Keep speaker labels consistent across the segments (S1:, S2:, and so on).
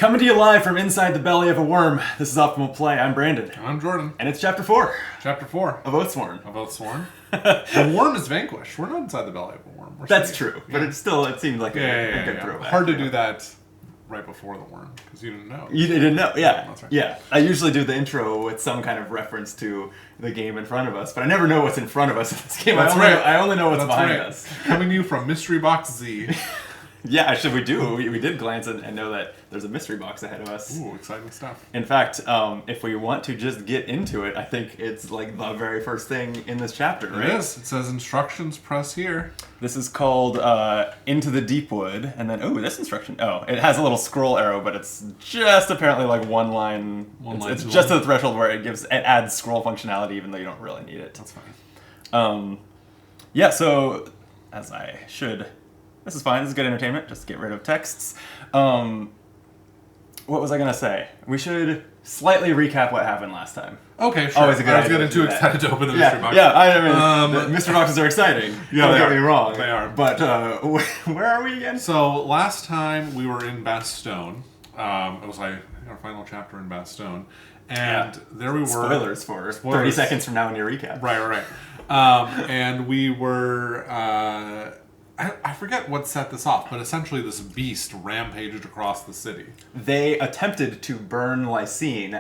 S1: Coming to you live from inside the belly of a worm. This is Optimal Play. I'm Brandon.
S2: I'm Jordan.
S1: And it's Chapter 4.
S2: Chapter 4.
S1: Of Oathsworn.
S2: Of Oathsworn. The worm is vanquished. We're not inside the belly of a worm.
S1: That's true. But it seemed like a good throwback.
S2: Hard to do that right before the worm, because you didn't know.
S1: You didn't know, yeah.
S2: That's right.
S1: Yeah. I usually do the intro with some kind of reference to the game in front of us, but I never know what's in front of us in this game. I only know what's behind us.
S2: Coming to you from Mystery Box Z.
S1: Yeah, actually we do. We did glance and know that there's a mystery box ahead of us.
S2: Ooh, exciting stuff.
S1: In fact, if we want to just get into it, I think it's like the very first thing in this chapter, right?
S2: It is. It says instructions, press here.
S1: This is called Into the Deepwood, and then, this instruction. Oh, it has a little scroll arrow, but it's just apparently like one line. It's just to the threshold where it adds scroll functionality, even though you don't really need it.
S2: That's fine.
S1: Yeah, so, as I should... This is fine. This is good entertainment. Just get rid of texts. What was I going to say? We should slightly recap what happened last time.
S2: Okay, sure.
S1: Always a good
S2: I was
S1: idea
S2: getting too excited to open the mystery box.
S1: Yeah, I mean, mystery boxes are exciting.
S2: Yeah,
S1: don't get me wrong.
S2: They are.
S1: But where are we again?
S2: So, last time we were in Bastogne. It was like our final chapter in Bastogne. And there we were.
S1: Spoilers for 30 seconds from now in your recap.
S2: Right. And we were... I forget what set this off, but essentially this beast rampaged across the city.
S1: They attempted to burn Lysine,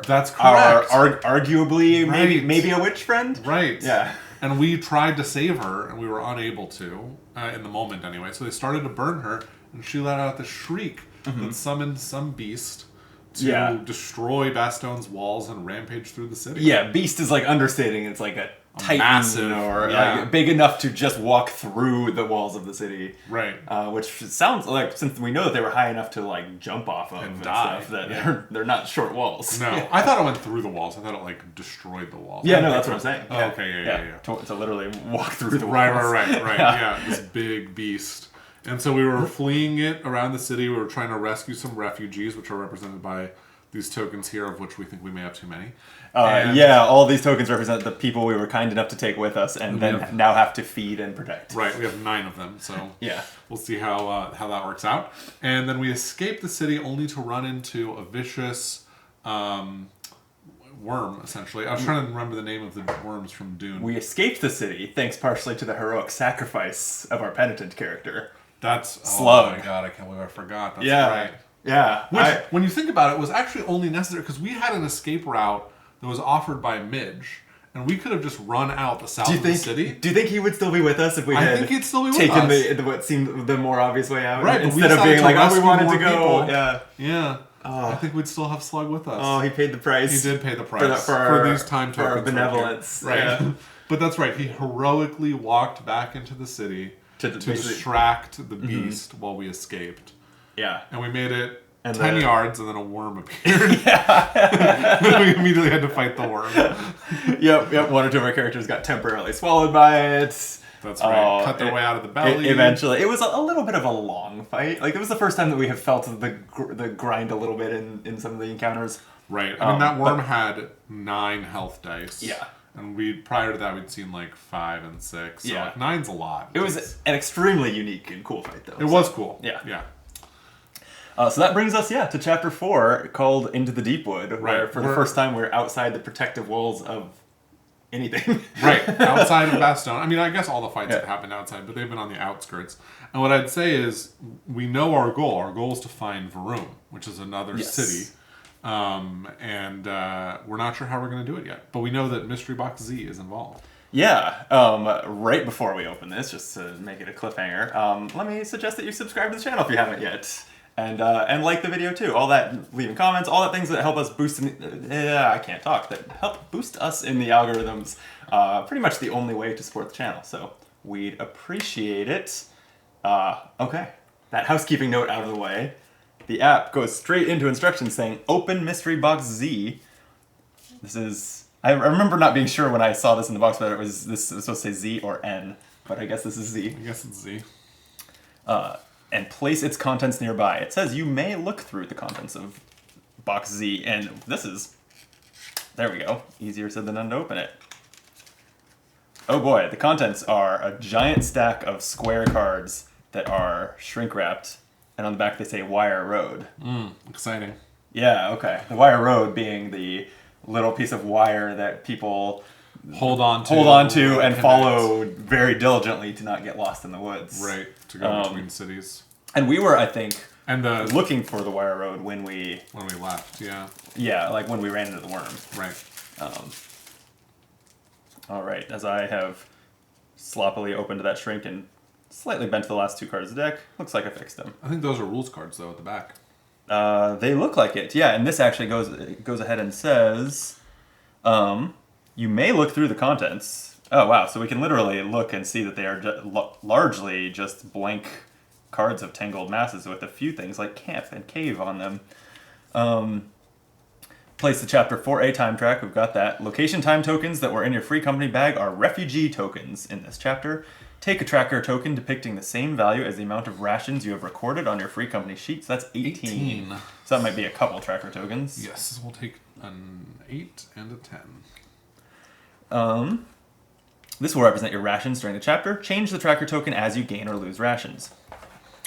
S2: That's correct.
S1: Arguably maybe a witch friend?
S2: Right.
S1: Yeah.
S2: And we tried to save her, and we were unable to, in the moment anyway. So they started to burn her, and she let out the shriek that summoned some beast to destroy Bastogne's walls and rampage through the city.
S1: Yeah, beast is like understating. It's like a titan
S2: massive,
S1: like big enough to just walk through the walls of the city.
S2: Right.
S1: Which sounds like, since we know that they were high enough to like jump off of and
S2: die,
S1: stuff, that they're not short walls.
S2: No, I thought it went through the walls. I thought it like destroyed the walls.
S1: Yeah, no, that's what I'm saying.
S2: Oh, okay, yeah.
S1: To literally walk through the walls.
S2: Right. Yeah, this big beast. And so we were fleeing it around the city. We were trying to rescue some refugees, which are represented by these tokens here, of which we think we may have too many.
S1: All these tokens represent the people we were kind enough to take with us and then now have to feed and protect.
S2: Right, we have 9 of them, so
S1: yeah,
S2: we'll see how that works out. And then we escape the city only to run into a vicious worm, essentially. I was trying to remember the name of the worms from Dune.
S1: We escaped the city thanks partially to the heroic sacrifice of our penitent character.
S2: That's...
S1: Slug.
S2: Oh my god, I can't believe I forgot. That's right.
S1: Yeah.
S2: Which, when you think about it, was actually only necessary because we had an escape route that was offered by Midge, and we could have just run out the south of the city.
S1: Do you think he would still be with us if we had
S2: think he'd still be with
S1: taken
S2: us.
S1: what seemed the more obvious way out?
S2: Right,
S1: instead of being like, we wanted to go.
S2: People. Yeah. I think we'd still have Slug with us.
S1: Oh, he paid the price.
S2: He did pay the price
S1: for
S2: these time tokens.
S1: For our benevolence.
S2: Right.
S1: Yeah.
S2: But that's right. He heroically walked back into the city to distract the beast while we escaped.
S1: Yeah.
S2: And we made it 10 yards, and then a worm appeared. We immediately had to fight the worm.
S1: Yep. One or two of our characters got temporarily swallowed by it.
S2: That's right. Cut their way out of the belly.
S1: Eventually. It was a little bit of a long fight. Like, it was the first time that we have felt the grind a little bit in some of the encounters.
S2: Right. I mean, that worm had 9 health dice.
S1: Yeah.
S2: And prior to that, we'd seen like 5 and 6. So like 9's a lot.
S1: It was an extremely unique and cool fight, though.
S2: It was cool.
S1: Yeah. So that brings us, to Chapter 4, called Into the Deepwood, where for the first time we're outside the protective walls of anything.
S2: Right, outside of Bastogne. I mean, I guess all the fights have happened outside, but they've been on the outskirts. And what I'd say is, we know our goal. Our goal is to find Varoom, which is another city. And we're not sure how we're going to do it yet. But we know that Mystery Box Z is involved.
S1: Yeah, right before we open this, just to make it a cliffhanger, let me suggest that you subscribe to the channel if you haven't yet. And like the video too. All that, leaving comments, all that things that help us boost that help boost us in the algorithms. Pretty much the only way to support the channel. So we'd appreciate it. Okay, that housekeeping note out of the way. The app goes straight into instructions saying, open Mystery Box Z. This is, I remember not being sure when I saw this in the box whether this was supposed to say Z or N, but I guess this is Z.
S2: I guess it's Z.
S1: And place its contents nearby. It says you may look through the contents of Box Z, and this is, there we go, easier said than done to open it. Oh boy, the contents are a giant stack of square cards that are shrink wrapped and on the back they say Wire Road.
S2: Exciting.
S1: Yeah, okay. The Wire Road being the little piece of wire that people
S2: Hold on to
S1: and
S2: connect.
S1: follow very diligently to not get lost in the woods.
S2: Right, to go between cities.
S1: And we were, I think,
S2: And
S1: looking for the Wire Road when we
S2: left, yeah.
S1: Yeah, like when we ran into the worm.
S2: Right.
S1: All right, as I have sloppily opened that shrink and slightly bent the last 2 cards of the deck, looks like I fixed them.
S2: I think those are rules cards, though, at the back.
S1: They look like it, yeah. And this actually goes ahead and says, you may look through the contents. Oh wow! So we can literally look and see that they are largely just blank cards of tangled masses with a few things like camp and cave on them. Place the chapter 4A time track. We've got that. Location time tokens that were in your free company bag are refugee tokens in this chapter. Take a tracker token depicting the same value as the amount of rations you have recorded on your free company sheet. So that's 18. So that might be a couple tracker tokens.
S2: Yes, we'll take an 8 and a 10.
S1: This will represent your rations during the chapter. Change the tracker token as you gain or lose rations.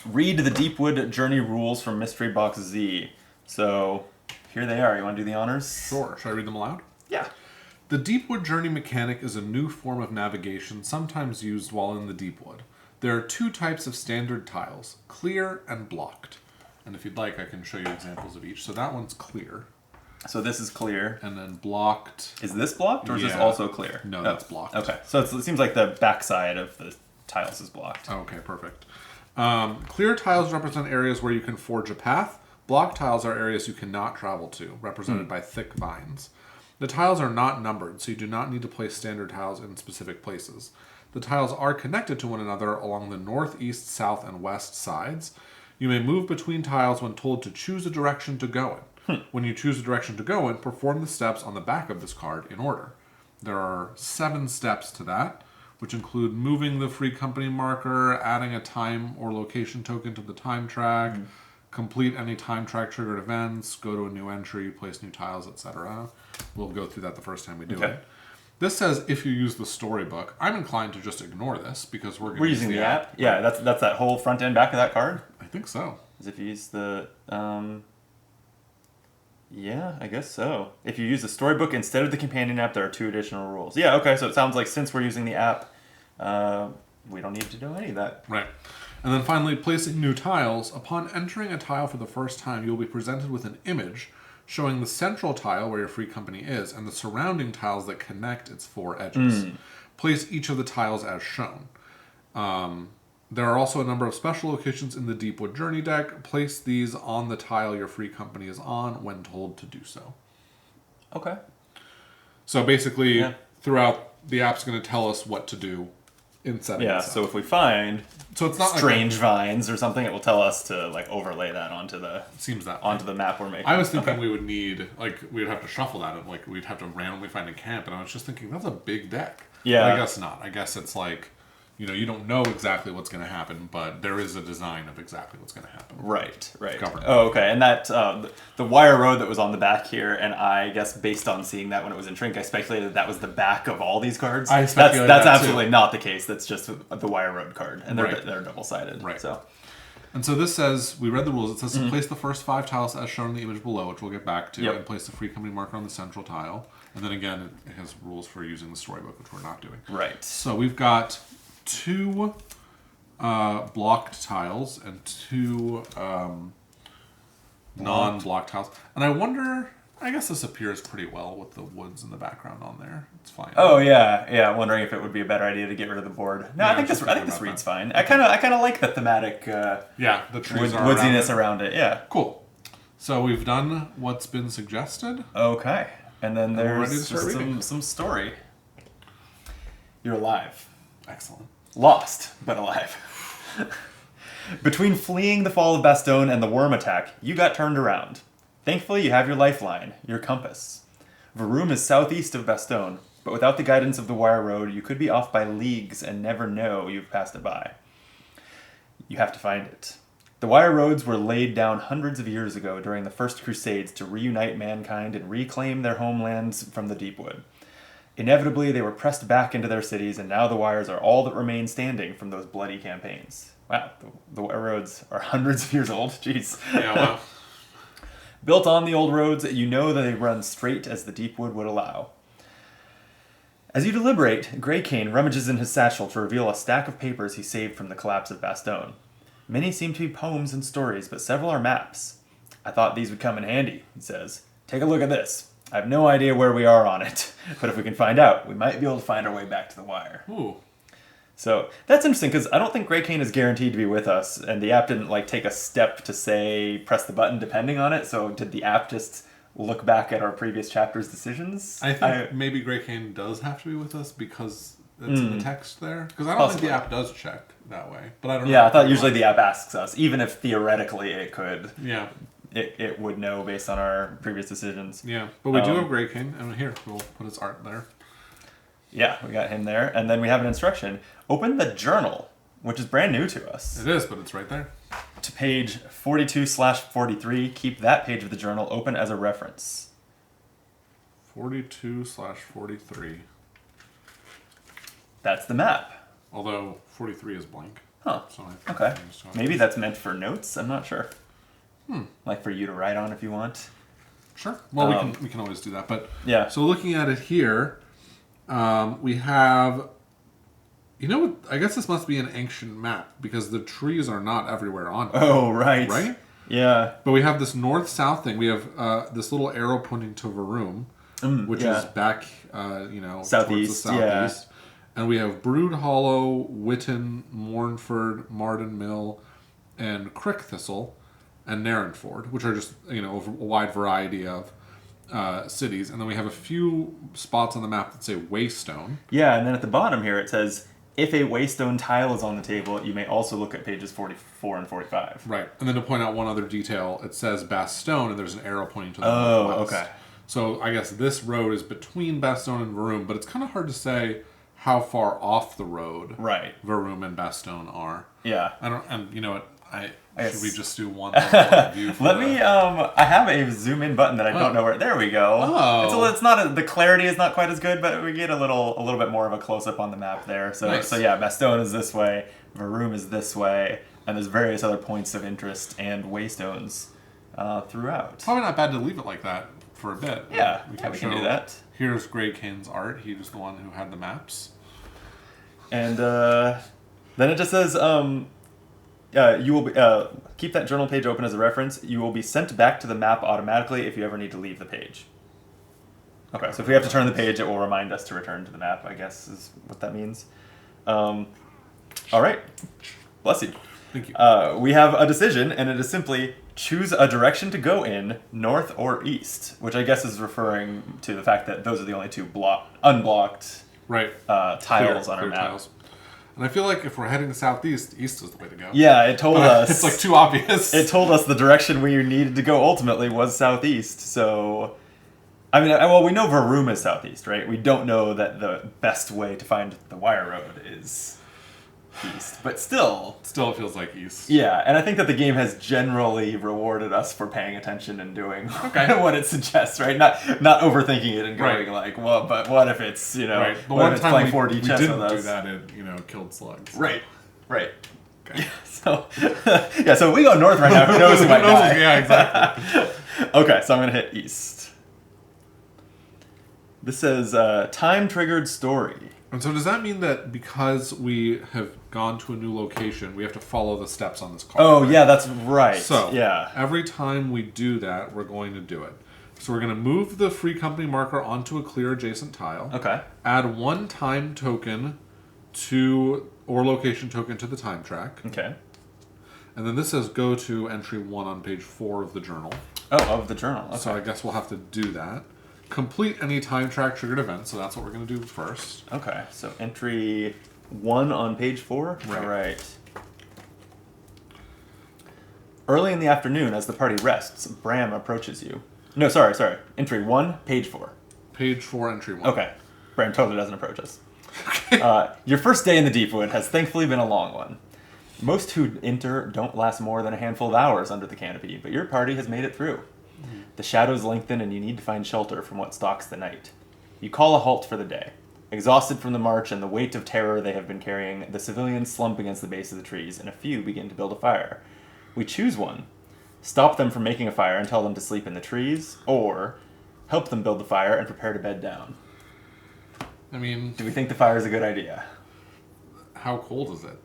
S1: Read the Deepwood Journey rules from Mystery Box Z. So here they are. You want to do the honors?
S2: Sure. Should I read them aloud?
S1: Yeah.
S2: The Deepwood Journey mechanic is a new form of navigation sometimes used while in the Deepwood. There are 2 types of standard tiles, clear and blocked. And if you'd like, I can show you examples of each. So that one's clear.
S1: So this is clear.
S2: And then blocked.
S1: Is this blocked or is this also clear?
S2: No, that's blocked.
S1: Okay. So it seems like the backside of the tiles is blocked.
S2: Okay, perfect. Clear tiles represent areas where you can forge a path. Blocked tiles are areas you cannot travel to, represented by thick vines. The tiles are not numbered, so you do not need to place standard tiles in specific places. The tiles are connected to one another along the north, east, south, and west sides. You may move between tiles when told to choose a direction to go in. When you choose a direction to go in, perform the steps on the back of this card in order. There are 7 steps to that, which include moving the free company marker, adding a time or location token to the time track, complete any time track triggered events, go to a new entry, place new tiles, etc. We'll go through that the first time we do it. This says if you use the storybook. I'm inclined to just ignore this because we're
S1: using the app. Yeah, that's that whole front and back of that card.
S2: I think so.
S1: As if you use the yeah, I guess so. If you use the storybook instead of the companion app, there are 2 additional rules. Yeah, okay, so it sounds like since we're using the app, we don't need to do any of that.
S2: Right. And then finally, placing new tiles. Upon entering a tile for the first time, you'll be presented with an image showing the central tile where your free company is and the surrounding tiles that connect its 4 edges. Place each of the tiles as shown. There are also a number of special locations in the Deepwood Journey deck. Place these on the tile your free company is on when told to do so.
S1: Okay.
S2: So basically, throughout, the app's going to tell us what to do in setting this up.
S1: So if we find
S2: it's not
S1: strange vines or something, it will tell us to like overlay that onto the the map we're making.
S2: I was thinking we would need we'd have to shuffle that and we'd have to randomly find a camp, and I was just thinking that's a big deck.
S1: Yeah.
S2: But I guess not. I guess it's you don't know exactly what's going to happen, but there is a design of exactly what's going to happen.
S1: Right.
S2: Government.
S1: Oh, okay. And that the Wire Road that was on the back here, and I guess based on seeing that when it was in Trink, I speculated that was the back of all these cards. That's absolutely not the case. That's just the Wire Road card, and they're double-sided.
S2: Right.
S1: So.
S2: And so this says, we read the rules. It says to place the first 5 tiles as shown in the image below, which we'll get back to, and place the free company marker on the central tile. And then again, it has rules for using the storybook, which we're not doing.
S1: Right.
S2: So we've got 2 blocked tiles and 2 non-blocked tiles. And I guess this appears pretty well with the woods in the background on there. It's fine.
S1: Oh yeah. I'm wondering if it would be a better idea to get rid of the board. No, I think this reads fine. I kind of like the thematic
S2: the trees
S1: woodsiness around it. Yeah.
S2: Cool. So we've done what's been suggested.
S1: Okay. And then there's
S2: some
S1: story. You're alive.
S2: Excellent.
S1: Lost, but alive. Between fleeing the fall of Bastogne and the worm attack, you got turned around. Thankfully, you have your lifeline, your compass. Varoom is southeast of Bastogne, but without the guidance of the Wire Road, you could be off by leagues and never know you've passed it by. You have to find it. The Wire Roads were laid down hundreds of years ago during the First Crusades to reunite mankind and reclaim their homelands from the Deepwood. Inevitably, they were pressed back into their cities, and now the wires are all that remain standing from those bloody campaigns. Wow, the roads are hundreds of years old. Jeez.
S2: Yeah, wow.
S1: Built on the old roads, you know that they run straight as the Deepwood would allow. As you deliberate, Grey Cane rummages in his satchel to reveal a stack of papers he saved from the collapse of Bastogne. Many seem to be poems and stories, but several are maps. I thought these would come in handy, he says. Take a look at this. I have no idea where we are on it, but if we can find out, we might be able to find our way back to the wire.
S2: Ooh.
S1: So that's interesting because I don't think Grey Cane is guaranteed to be with us, and the app didn't take a step to say press the button depending on it. So did the app just look back at our previous chapter's decisions?
S2: I think maybe Grey Cane does have to be with us because it's in the text there. Because I don't think the app does check that way. But I don't know.
S1: Yeah, I thought usually the app asks us, even if theoretically it could.
S2: Yeah.
S1: It would know based on our previous decisions.
S2: Yeah, but we do have Grey Cane, and here we'll put his art there.
S1: Yeah, we got him there, and then we have an instruction: open the journal, which is brand new to us.
S2: It is, but it's right there.
S1: To page 42/43. Keep that page of the journal open as a reference.
S2: 42/43.
S1: That's the map.
S2: Although 43 is blank.
S1: Huh.
S2: So
S1: Okay. Maybe that's meant for notes. I'm not sure. Like for you to write on if you want.
S2: Sure. Well, we can always do that. But
S1: yeah.
S2: So looking at it here, we have. You know what? I guess this must be an ancient map because the trees are not everywhere on it.
S1: Oh, right.
S2: Right?
S1: Yeah.
S2: But we have this north-south thing. We have this little arrow pointing to Varum, which is back,
S1: southeast,
S2: towards the southeast. And we have Brood Hollow, Witton, Mournford, Marden Mill, and Crick Thistle, and Narrenford, which are just, a wide variety of cities. And then we have a few spots on the map that say Waystone.
S1: Yeah, and then at the bottom here it says, if a Waystone tile is on the table, you may also look at pages 44 and 45.
S2: Right. And then to point out one other detail, it says Bastogne, and there's an arrow pointing to the northwest.
S1: Okay.
S2: So I guess this road is between Bastogne and Varum, but it's kind of hard to say how far off the road Varum and Bastogne are.
S1: Yeah.
S2: And you know what? Should we just do one view?
S1: Let me. I have a zoom in button that I don't know where. There we go.
S2: Oh.
S1: It's not the clarity is not quite as good, but we get a little bit more of a close up on the map there. So
S2: nice.
S1: So yeah, Bastogne is this way, Varum is this way, and there's various other points of interest and waystones throughout.
S2: Probably not bad to leave it like that for a bit.
S1: Yeah, we can do that.
S2: Here's Grey Cane's art. He was the one who had the maps.
S1: And then it just says. You will be, keep that journal page open as a reference. You will be sent back to the map automatically if you ever need to leave the page. Okay, so if we have to turn the page, it will remind us to return to the map, I guess is what that means. All right. Bless you.
S2: Thank you.
S1: We have a decision, and it is simply choose a direction to go in, north or east, which I guess is referring to the fact that those are the only two unblocked tiles on our map.
S2: Tiles. And I feel like if we're heading southeast, east is the way to go.
S1: Yeah, it told us.
S2: It's like too obvious.
S1: It told us the direction we needed to go ultimately was southeast. So, I mean, well, we know Varum is southeast, right? We don't know that the best way to find the Wire Road is east. But still
S2: it feels like east.
S1: Yeah, and I think that the game has generally rewarded us for paying attention and doing what it suggests, right? Not overthinking it and going well, but what if it's,
S2: Right. The
S1: what
S2: one
S1: if it's
S2: time
S1: playing
S2: we
S1: 4D chess
S2: didn't
S1: with us?
S2: do that, it, killed slugs.
S1: Right.
S2: Okay.
S1: Yeah, so if we go north right now, who knows who might die?
S2: Yeah, exactly.
S1: Okay, so I'm going to hit east. This says, time-triggered story.
S2: And so does that mean that because we have gone to a new location, we have to follow the steps on this card?
S1: Oh, yeah, that's right.
S2: So,
S1: yeah.
S2: every time we do that, we're going to do it. So we're going to move the free company marker onto a clear adjacent tile.
S1: Okay.
S2: Add one time token or location token to the time track.
S1: Okay.
S2: And then this says go to entry 1 on page 4 of the journal.
S1: Oh, of the journal. Okay.
S2: So I guess we'll have to do that. Complete any time track triggered event, so that's what we're going to do first.
S1: Okay, so entry 1 on page 4?
S2: Right.
S1: All right. Early in the afternoon, as the party rests, Bram approaches you. No, sorry. Entry 1, page 4.
S2: Page 4, entry 1.
S1: Okay. Bram totally doesn't approach us. Your first day in the Deepwood has thankfully been a long one. Most who enter don't last more than a handful of hours under the canopy, but your party has made it through. The shadows lengthen and you need to find shelter from what stalks the night. You call a halt for the day. Exhausted from the march and the weight of terror they have been carrying, the civilians slump against the base of the trees, and a few begin to build a fire. We choose one. Stop them from making a fire and tell them to sleep in the trees, or help them build the fire and prepare to bed down.
S2: I mean...
S1: Do we think the fire is a good idea?
S2: How cold is it?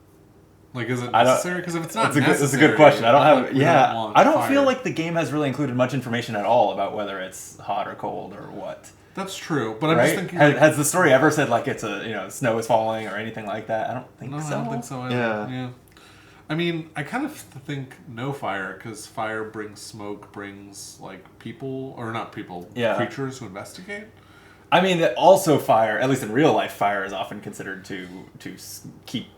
S2: Like, is it necessary? Because if it's not necessary...
S1: It's a good question. I don't have... Yeah, I don't
S2: fire.
S1: feel like the game has really included much information at all about whether it's hot or cold or what.
S2: That's true, but I'm
S1: right?
S2: just thinking...
S1: Has the story ever said, like, it's a, snow is falling or anything like that? I don't think so.
S2: I don't think so either. Yeah. I mean, I kind of think no fire, because fire brings smoke, brings, like, people... Or not people, creatures who investigate.
S1: I mean, also fire, at least in real life, fire is often considered to keep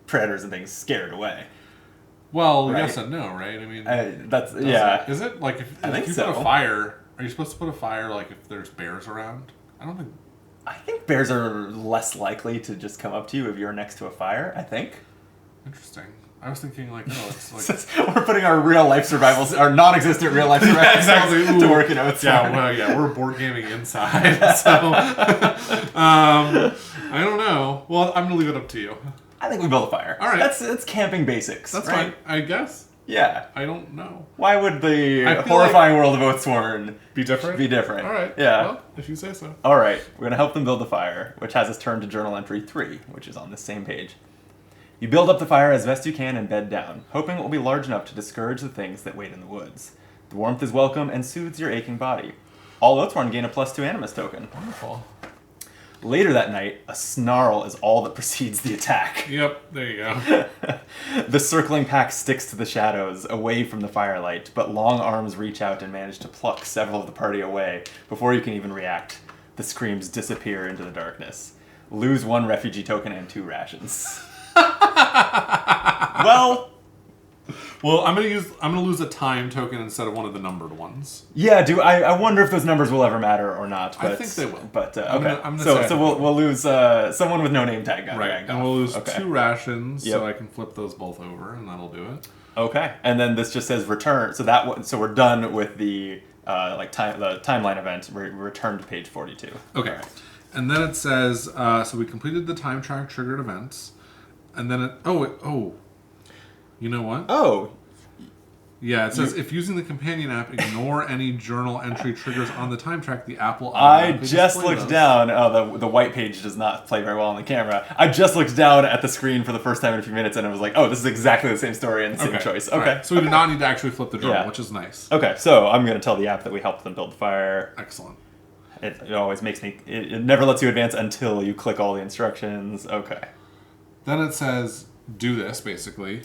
S1: predators and things scared away.
S2: Well, right? Yes and no, right? I mean...
S1: Is
S2: it? Like, if you
S1: so.
S2: put a fire... Are you supposed to put a fire, like, if there's bears around?
S1: I think bears are less likely to just come up to you if you're next to a fire, I think.
S2: Interesting. I was thinking, like, it's like...
S1: We're putting our real-life survivals, our non-existent real-life survivals to work in Oathsworn.
S2: Yeah, well, we're board gaming inside, so... I don't know. Well, I'm going to leave it up to you.
S1: I think we build a fire.
S2: All right.
S1: That's camping basics,
S2: That's
S1: right?
S2: fine, I guess.
S1: Yeah.
S2: I don't know.
S1: Why would the horrifying world of Oathsworn
S2: be different?
S1: All
S2: right.
S1: Yeah.
S2: Well, if you say so.
S1: All right. We're going to help them build the fire, which has us turn to journal entry 3, which is on this same page. You build up the fire as best you can and bed down, hoping it will be large enough to discourage the things that wait in the woods. The warmth is welcome and soothes your aching body. All Oathsworn gain a +2 Animus token.
S2: Wonderful.
S1: Later that night, a snarl is all that precedes the attack.
S2: Yep, there you go.
S1: The circling pack sticks to the shadows, away from the firelight, but long arms reach out and manage to pluck several of the party away before you can even react. The screams disappear into the darkness. Lose 1 refugee token and 2 rations.
S2: Well, I'm gonna lose a time token instead of one of the numbered ones.
S1: Yeah, I wonder if those numbers will ever matter or not. But,
S2: I think they will.
S1: But
S2: okay,
S1: so we'll lose someone with no name tag.
S2: Right, and we'll lose 2 rations, so I can flip those both over, and that'll do it.
S1: Okay, and then this just says return. So we're done with the the timeline event. We return to page 42.
S2: Okay, right. And then it says so we completed the time track triggered events, and then you know what?
S1: Oh.
S2: Yeah, it says, if using the companion app, ignore any journal entry triggers on the time track, the app will
S1: automatically just looked down. Oh, the white page does not play very well on the camera. I just looked down at the screen for the first time in a few minutes, and I was like, oh, this is exactly the same story and the same choice. Okay.
S2: Right. So we do not need to actually flip the journal, which is nice.
S1: Okay, so I'm going to tell the app that we helped them build the fire.
S2: Excellent.
S1: It always makes me... It never lets you advance until you click all the instructions. Okay.
S2: Then it says, do this, basically.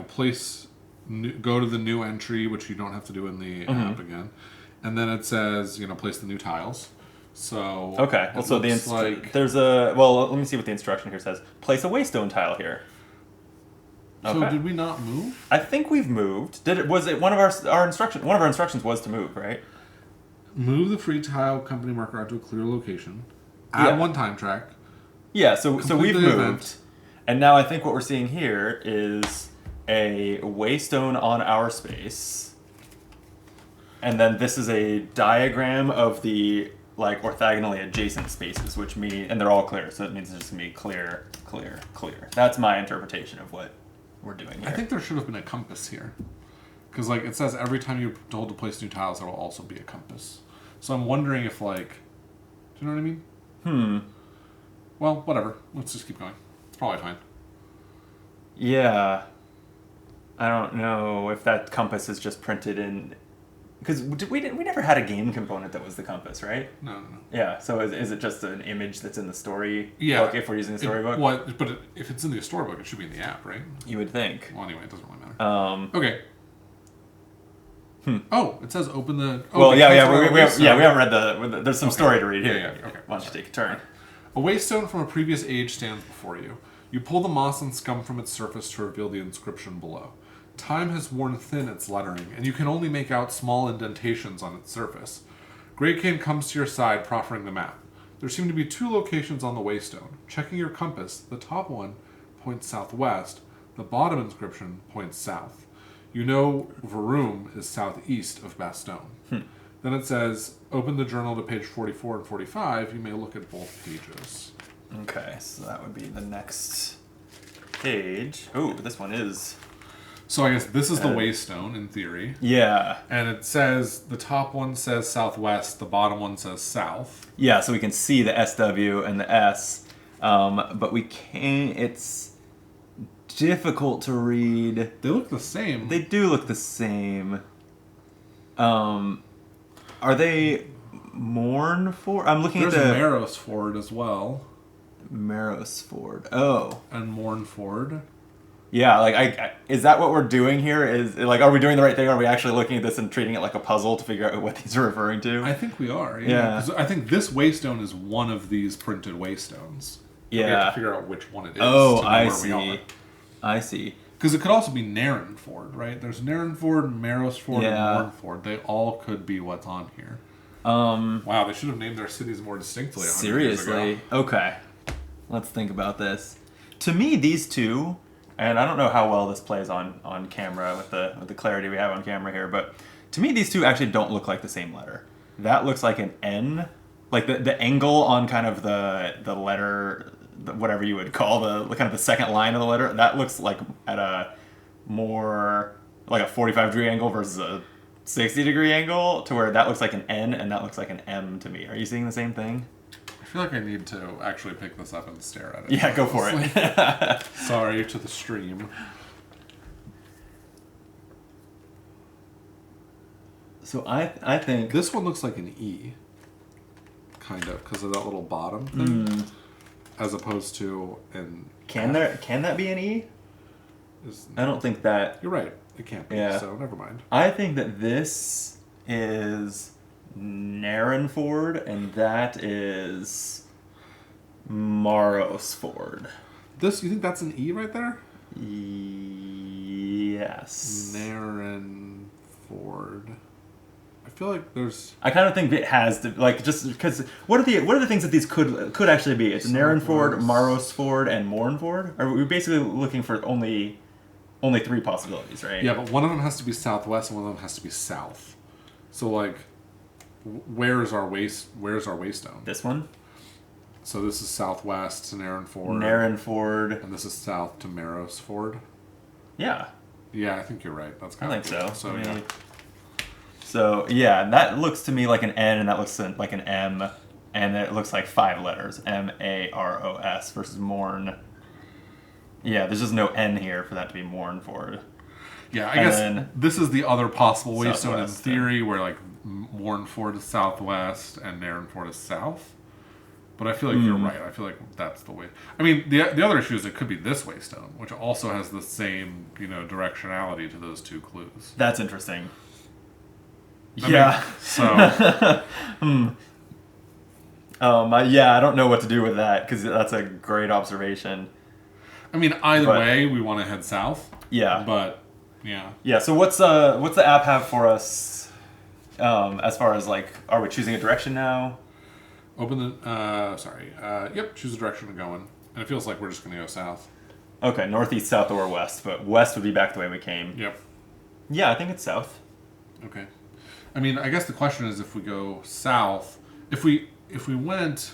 S2: Place... Go to the new entry, which you don't have to do in the app again. And then it says, place the new tiles. So...
S1: Okay. Well, so there's a... Well, let me see what the instruction here says. Place a waystone tile here.
S2: Okay. So did we not move?
S1: I think we've moved. Was it one of our instructions? One of our instructions was to move, right?
S2: Move the free tile company marker out to a clear location. Add 1 time track.
S1: Yeah, so we've moved. And now I think what we're seeing here is a waystone on our space. And then this is a diagram of the orthogonally adjacent spaces, which mean, and they're all clear, so it means it's just gonna be clear, clear, clear. That's my interpretation of what we're doing here.
S2: I think there should have been a compass here. Because it says every time you're told to place new tiles, there will also be a compass. So I'm wondering if do you know what I mean? Well, whatever. Let's just keep going. It's probably fine.
S1: Yeah. I don't know if that compass is just printed in... Because we never had a game component that was the compass, right?
S2: No.
S1: Yeah, so is it just an image that's in the story
S2: book
S1: if we're using the storybook?
S2: But if it's in the storybook, it should be in the app, right?
S1: You would think.
S2: Well, anyway, it doesn't really matter. Okay. Oh, it says open the...
S1: Oh, we haven't read the... There's some story to read here.
S2: Yeah. Okay.
S1: Why don't you take a turn?
S2: A waystone from a previous age stands before you. You pull the moss and scum from its surface to reveal the inscription below. Time has worn thin its lettering, and you can only make out small indentations on its surface. Greycane comes to your side, proffering the map. There seem to be 2 locations on the waystone. Checking your compass, the top one points southwest, the bottom inscription points south. You know Varum is southeast of Bastogne. Then it says, open the journal to page 44 and 45. You may look at both pages.
S1: Okay, so that would be the next page. Oh, this one is...
S2: So I guess this is the waystone, in theory.
S1: Yeah.
S2: And it says, the top one says southwest, the bottom one says south.
S1: Yeah, so we can see the SW and the S, but we can't... It's difficult to read.
S2: They look the same.
S1: They do look the same. Are they Mournford? I'm looking
S2: There's
S1: at the...
S2: Marrowsford as well.
S1: Marrowsford. Oh.
S2: And Mournford.
S1: Yeah, like, is that what we're doing here? Is, like, are we doing the right thing? Are we actually looking at this and treating it like a puzzle to figure out what these are referring to?
S2: I think we are, yeah. 'Cause I think this waystone is one of these printed waystones.
S1: Yeah.
S2: We have to figure out which one it is.
S1: Oh,
S2: to know
S1: I
S2: where
S1: see.
S2: We are.
S1: I see.
S2: Because it could also be Narrenford, right? There's Narrenford, Marrowsford,
S1: Yeah.
S2: and Mournford. They all could be what's on here. Wow, they should have named their cities more distinctly 100 years ago.
S1: Seriously? Okay. Let's think about this. To me, these two, and I don't know how well this plays on camera with the clarity we have on camera here, but to me, these two actually don't look like the same letter. That looks like an N. Like the angle on kind of the letter, whatever you would call the kind of the second line of the letter, that looks like at a more like a 45-degree angle versus a 60-degree angle, to where that looks like an N and that looks like an M to me. Are you seeing the same thing?
S2: I feel like I need to actually pick this up and stare at it.
S1: Yeah, go for it.
S2: Sorry to the stream.
S1: So I think
S2: This one looks like an E. Kind of, because of that little bottom thing. As opposed to an
S1: can that be an E? I don't think that.
S2: You're right. It can't be,
S1: Yeah.
S2: so never mind.
S1: I think that this is Narrenford and that is Marrowsford.
S2: You think that's an E right there?
S1: Yes.
S2: Narrenford. I feel like there's...
S1: I kind of think it has to, like, just because what are the things that these could actually be? It's Narrenford, Marrowsford, and Mournford. Are we basically looking for only 3 possibilities, right?
S2: Yeah, but one of them has to be southwest and one of them has to be south. So, like, where's our waystone?
S1: This one?
S2: So this is southwest to Narrenford.
S1: Narrenford.
S2: And this is south to Marrowsford.
S1: Yeah.
S2: Yeah, I think you're right. That's
S1: I
S2: kind
S1: think
S2: of
S1: so.
S2: So,
S1: So, yeah, that looks to me like an N, and that looks like an M, and it looks like 5 letters. M-A-R-O-S versus Mourn. Yeah, there's just no N here for that to be Mournford.
S2: Yeah, I guess this is the other possible waystone in
S1: Southwest,
S2: theory, where, like, Mournford is southwest and Narrenford is south. But I feel like you're right. I feel like that's the way. I mean, the other issue is it could be this waystone, which also has the same, directionality to those 2 clues.
S1: That's interesting.
S2: Yeah. So.
S1: Yeah, I don't know what to do with that, because that's a great observation.
S2: I mean, either way, we want to head south.
S1: Yeah.
S2: But, yeah.
S1: Yeah, so what's the app have for us, as far as, like, are we choosing a direction now?
S2: Open the, choose the direction we're going. And it feels like we're just going to go south.
S1: Okay, northeast, south, or west, but west would be back the way we came.
S2: Yep.
S1: Yeah, I think it's south.
S2: Okay. I mean, I guess the question is if we go south, if we went,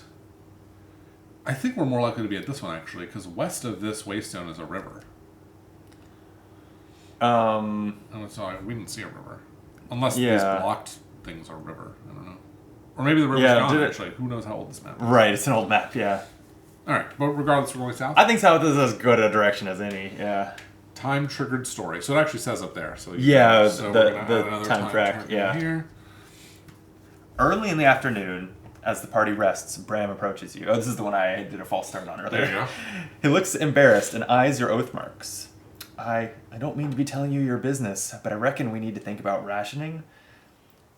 S2: I think we're more likely to be at this one, actually, because west of this waystone is a river. And so we didn't see a river. Unless these blocked things are a river. I don't know. Or maybe the river's gone, actually. Who knows how old this map is.
S1: Right, it's an old map, yeah.
S2: Alright, but regardless, we're going south?
S1: I think south is as good a direction as any, yeah.
S2: Time-triggered story. So it actually says up there. So
S1: the time track, yeah.
S2: Here.
S1: Early in the afternoon, as the party rests, Bram approaches you. Oh, this is the one I did a false start on earlier.
S2: There you go.
S1: He looks embarrassed and eyes your oath marks. I don't mean to be telling you your business, but I reckon we need to think about rationing.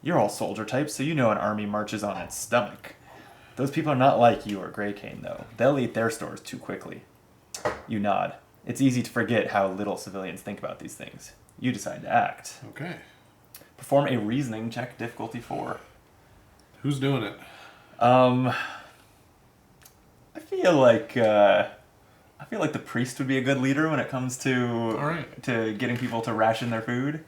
S1: You're all soldier types, so you know an army marches on its stomach. Those people are not like you or Grey Cane, though. They'll eat their stores too quickly. You nod. It's easy to forget how little civilians think about these things. You decide to act.
S2: Okay.
S1: Perform a reasoning check, difficulty 4.
S2: Who's doing it?
S1: I feel like the priest would be a good leader when it comes to
S2: All right.
S1: to getting people to ration their food.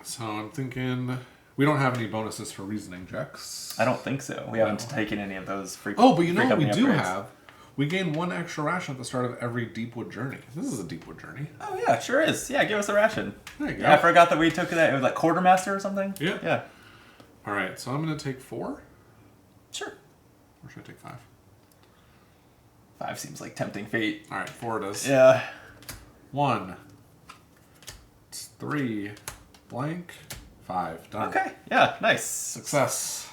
S2: So I'm thinking We don't have any bonuses for reasoning checks.
S1: I don't think so. We haven't taken any of those free.
S2: Oh, but you know what we do
S1: upgrades.
S2: have? We gain 1 extra ration at the start of every Deepwood journey. This is a Deepwood journey.
S1: Oh yeah, sure is. Yeah, give us a ration.
S2: There you go.
S1: Yeah, I forgot that we took that. It was like quartermaster or something.
S2: Yeah.
S1: Yeah.
S2: All right, so I'm going to take 4.
S1: Sure.
S2: Or should I take 5?
S1: 5 seems like tempting fate.
S2: All right, 4 it is.
S1: Yeah.
S2: 1, 3, blank, 5. Done.
S1: Okay. Yeah. Nice.
S2: Success.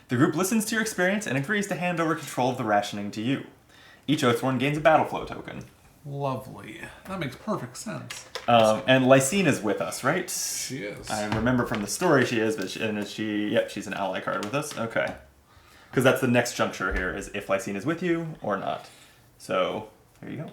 S1: The group listens to your experience and agrees to hand over control of the rationing to you. Each Oathsworn gains a battle flow token.
S2: Lovely. That makes perfect sense.
S1: And Lysine is with us, right?
S2: She is.
S1: I remember from the story she is, but she's an ally card with us. Okay. Because that's the next juncture here, is if Lysine is with you or not. So, here you go.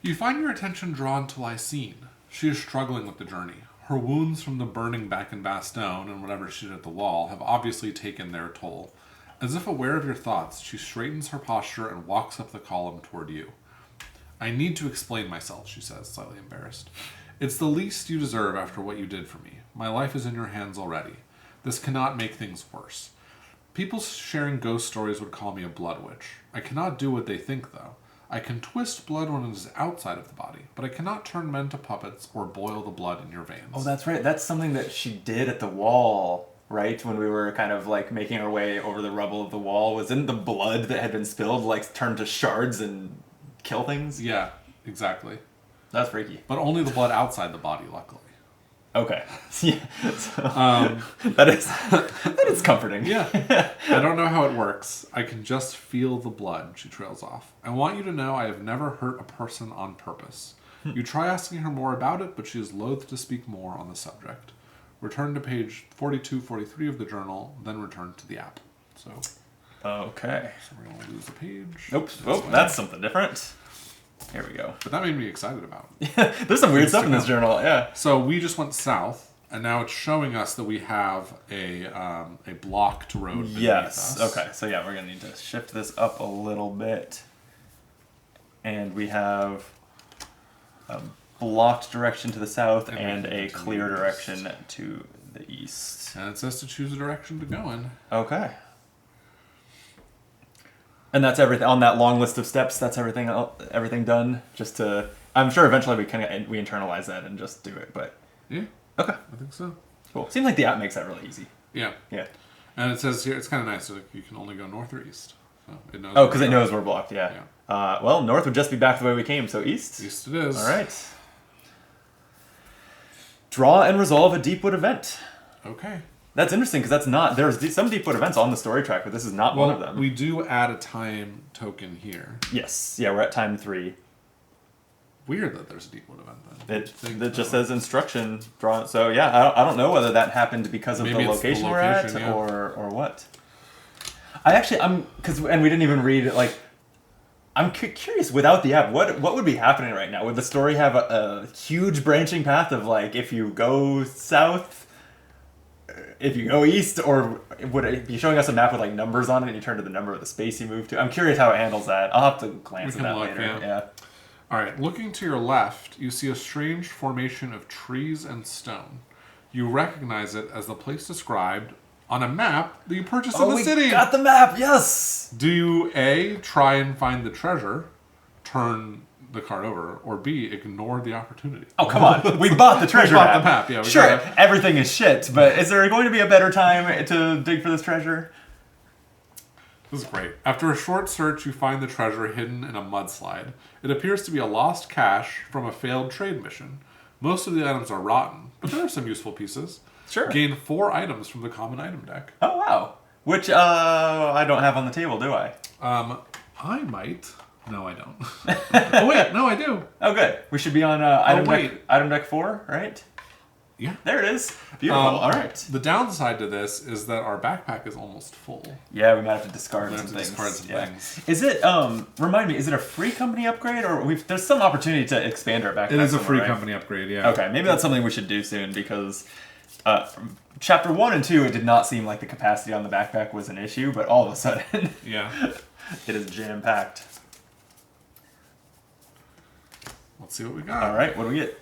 S2: You find your attention drawn to Lysine. She is struggling with the journey. Her wounds from the burning back in Bastogne and whatever she did at the wall have obviously taken their toll. As if aware of your thoughts, she straightens her posture and walks up the column toward you. I need to explain myself, she says, slightly embarrassed. It's the least you deserve after what you did for me. My life is in your hands already. This cannot make things worse. People sharing ghost stories would call me a blood witch. I cannot do what they think, though. I can twist blood when it is outside of the body, but I cannot turn men to puppets or boil the blood in your veins.
S1: Oh, that's right. That's something that she did at the wall, right? When we were kind of like making our way over the rubble of the wall. Wasn't the blood that had been spilled like turned to shards and kill things?
S2: Yeah, exactly.
S1: That's freaky.
S2: But only the blood outside the body, luckily.
S1: Okay. Yeah. So, that is comforting.
S2: Yeah. I don't know how it works. I can just feel the blood, she trails off. I want you to know I have never hurt a person on purpose. You try asking her more about it, but she is loath to speak more on the subject. Return to page 42, 43 of the journal, then return to the app. So,
S1: okay.
S2: So we're going to lose a page.
S1: Oops. Oh, that's something different. Here we go.
S2: But that made me excited about it.
S1: Yeah, there's some weird stuff in this journal, yeah.
S2: So we just went south, and now it's showing us that we have a blocked road beneath
S1: Yes.
S2: us.
S1: Okay. So yeah, we're gonna need to shift this up a little bit, and we have a blocked direction to the south and a clear direction to the east.
S2: And it says to choose a direction to go in.
S1: Okay. And that's everything on that long list of steps. That's everything. Everything done. Just to, I'm sure eventually we internalize that and just do it. But
S2: yeah,
S1: okay,
S2: I think so.
S1: Cool. Seems like the app makes that really easy.
S2: Yeah.
S1: Yeah.
S2: And it says here it's kind of nice. So you can only go north or east. So it knows.
S1: Oh, because it knows we're blocked. Yeah. Well, north would just be back the way we came. So east.
S2: East it is.
S1: All right. Draw and resolve a Deepwood event.
S2: Okay.
S1: That's interesting because that's not. There's some Deepwood events on the story track, but this is not one of them.
S2: We do add a time token here.
S1: Yes. Yeah, we're at time 3.
S2: Weird that there's a Deepwood event then.
S1: It just says instruction draw. So yeah, I don't know whether that happened because of the location we're at
S2: yeah.
S1: or what. I'm we didn't even read it. Like, I'm curious without the app, what would be happening right now? Would the story have a huge branching path of like if you go south? If you go east, or would it be showing us a map with like numbers on it and you turn to the number of the space you move to? I'm curious how it handles that. I'll have to glance at that later. Yeah.
S2: All right, looking to your left, you see a strange formation of trees and stone. You recognize it as the place described on a map that you purchased in the city.
S1: Got the map, yes!
S2: Do you A, try and find the treasure, turn the card over, or B, ignore the opportunity?
S1: Oh, come on. We bought the treasure
S2: bought
S1: map.
S2: the map, yeah.
S1: Sure, everything is shit, but is there going to be a better time to dig for this treasure?
S2: This is great. After a short search, you find the treasure hidden in a mudslide. It appears to be a lost cache from a failed trade mission. Most of the items are rotten, but there are some useful pieces.
S1: Sure.
S2: Gain 4 items from the common item deck.
S1: Oh, wow. Which I don't have on the table, do I?
S2: I might. No, I don't. Oh, wait. No, I do.
S1: Oh, good. We should be on item deck 4, right?
S2: Yeah.
S1: There it is. Beautiful. All right.
S2: The downside to this is that our backpack is almost full.
S1: Yeah, we might have to discard some things. Is it, remind me, is it a free company upgrade, or there's some opportunity to expand our backpack?
S2: It is a free company upgrade, yeah.
S1: Okay, maybe that's something we should do soon, because chapter 1 and 2, it did not seem like the capacity on the backpack was an issue, but all of a sudden,
S2: yeah,
S1: it is jam-packed.
S2: Let's see what we got.
S1: All right, what do we get?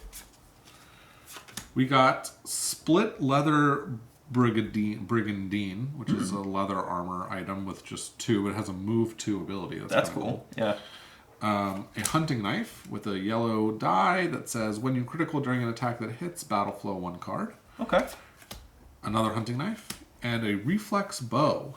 S2: We got split leather Brigandine, which is a leather armor item with just 2, but it has a move 2 ability.
S1: That's cool. Yeah.
S2: A hunting knife with a yellow die that says, when you critical during an attack that hits, battle flow 1 card.
S1: Okay.
S2: Another hunting knife. And a reflex bow.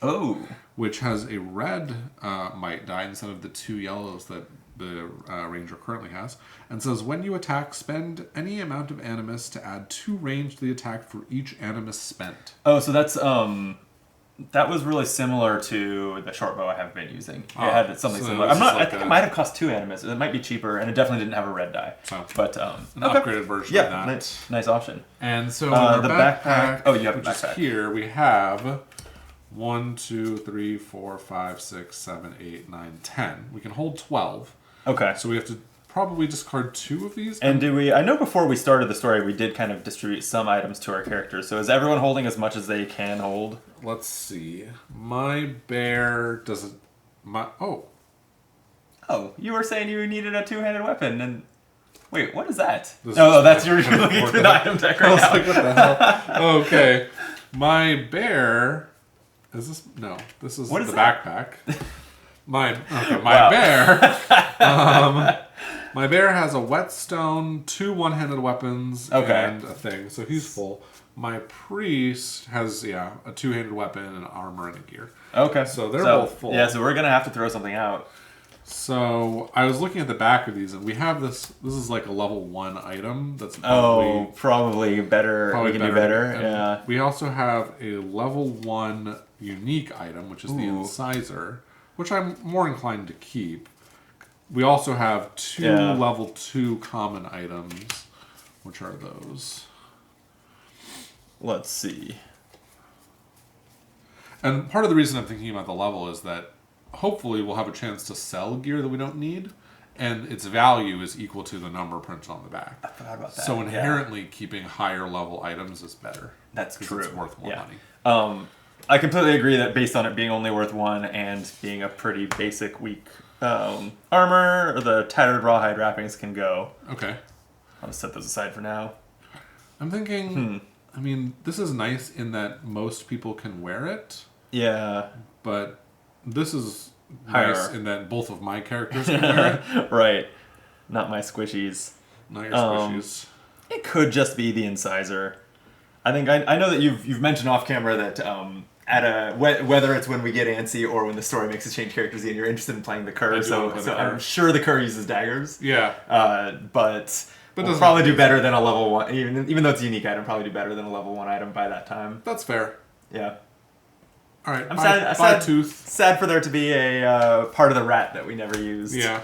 S1: Oh.
S2: Which has a red might die instead of the 2 yellows that the ranger currently has. And says, when you attack, spend any amount of animus to add 2 range to the attack for each animus spent.
S1: Oh, so that's that was really similar to the short bow I have been using. It had something similar. I think it might have cost 2 animus. It might be cheaper, and it definitely didn't have a red die.
S2: So,
S1: but
S2: an upgraded version of that.
S1: Nice option.
S2: And so the backpack.
S1: Oh, you have a
S2: which
S1: backpack.
S2: Is here we have 1, 2, 3, 4, 5, 6, 7, 8, 9, 10. We can hold 12.
S1: Okay.
S2: So we have to probably discard 2 of these.
S1: And do we? I know before we started the story, we did kind of distribute some items to our characters. So is everyone holding as much as they can hold?
S2: Let's see. My bear doesn't. Oh,
S1: you were saying you needed a 2-handed weapon, and wait, what is that? That's you're looking through the item deck right now. I was like, what the hell?
S2: Okay, my bear. Is this no? This is the backpack. My bear. My bear has a whetstone, 2 one-handed weapons, and a thing. So he's full. My priest has a 2-handed weapon and armor and a gear.
S1: Okay.
S2: So they're both full.
S1: Yeah, so we're gonna have to throw something out.
S2: So I was looking at the back of these, and we have this. This is like a level 1 item. That's
S1: probably better. We can do better. Yeah.
S2: We also have a level 1 unique item, which is the incisor, which I'm more inclined to keep. We also have 2 level 2 common items. Which are those?
S1: Let's see.
S2: And part of the reason I'm thinking about the level is that hopefully we'll have a chance to sell gear that we don't need, and its value is equal to the number printed on the back.
S1: I forgot about that.
S2: So inherently keeping higher level items is better.
S1: That's true.
S2: It's worth more money.
S1: I completely agree that based on it being only worth 1 and being a pretty basic weak armor, the tattered rawhide wrappings can go.
S2: Okay.
S1: I'll just set those aside for now.
S2: I'm thinking, I mean, this is nice in that most people can wear it.
S1: Yeah.
S2: But this is nice in that both of my characters can wear it.
S1: Right. Not my squishies.
S2: Not your squishies.
S1: It could just be the incisor. I think I know that you've mentioned off camera that whether it's when we get antsy or when the story makes us change characters, Ian, you're interested in playing the cur. So I'm sure the cur uses daggers.
S2: Yeah.
S1: But we'll probably do better than a level 1, even though it's a unique item. Probably do better than a level 1 item by that time.
S2: That's fair.
S1: Yeah.
S2: All right.
S1: I'm sad for there to be a part of the rat that we never used.
S2: Yeah.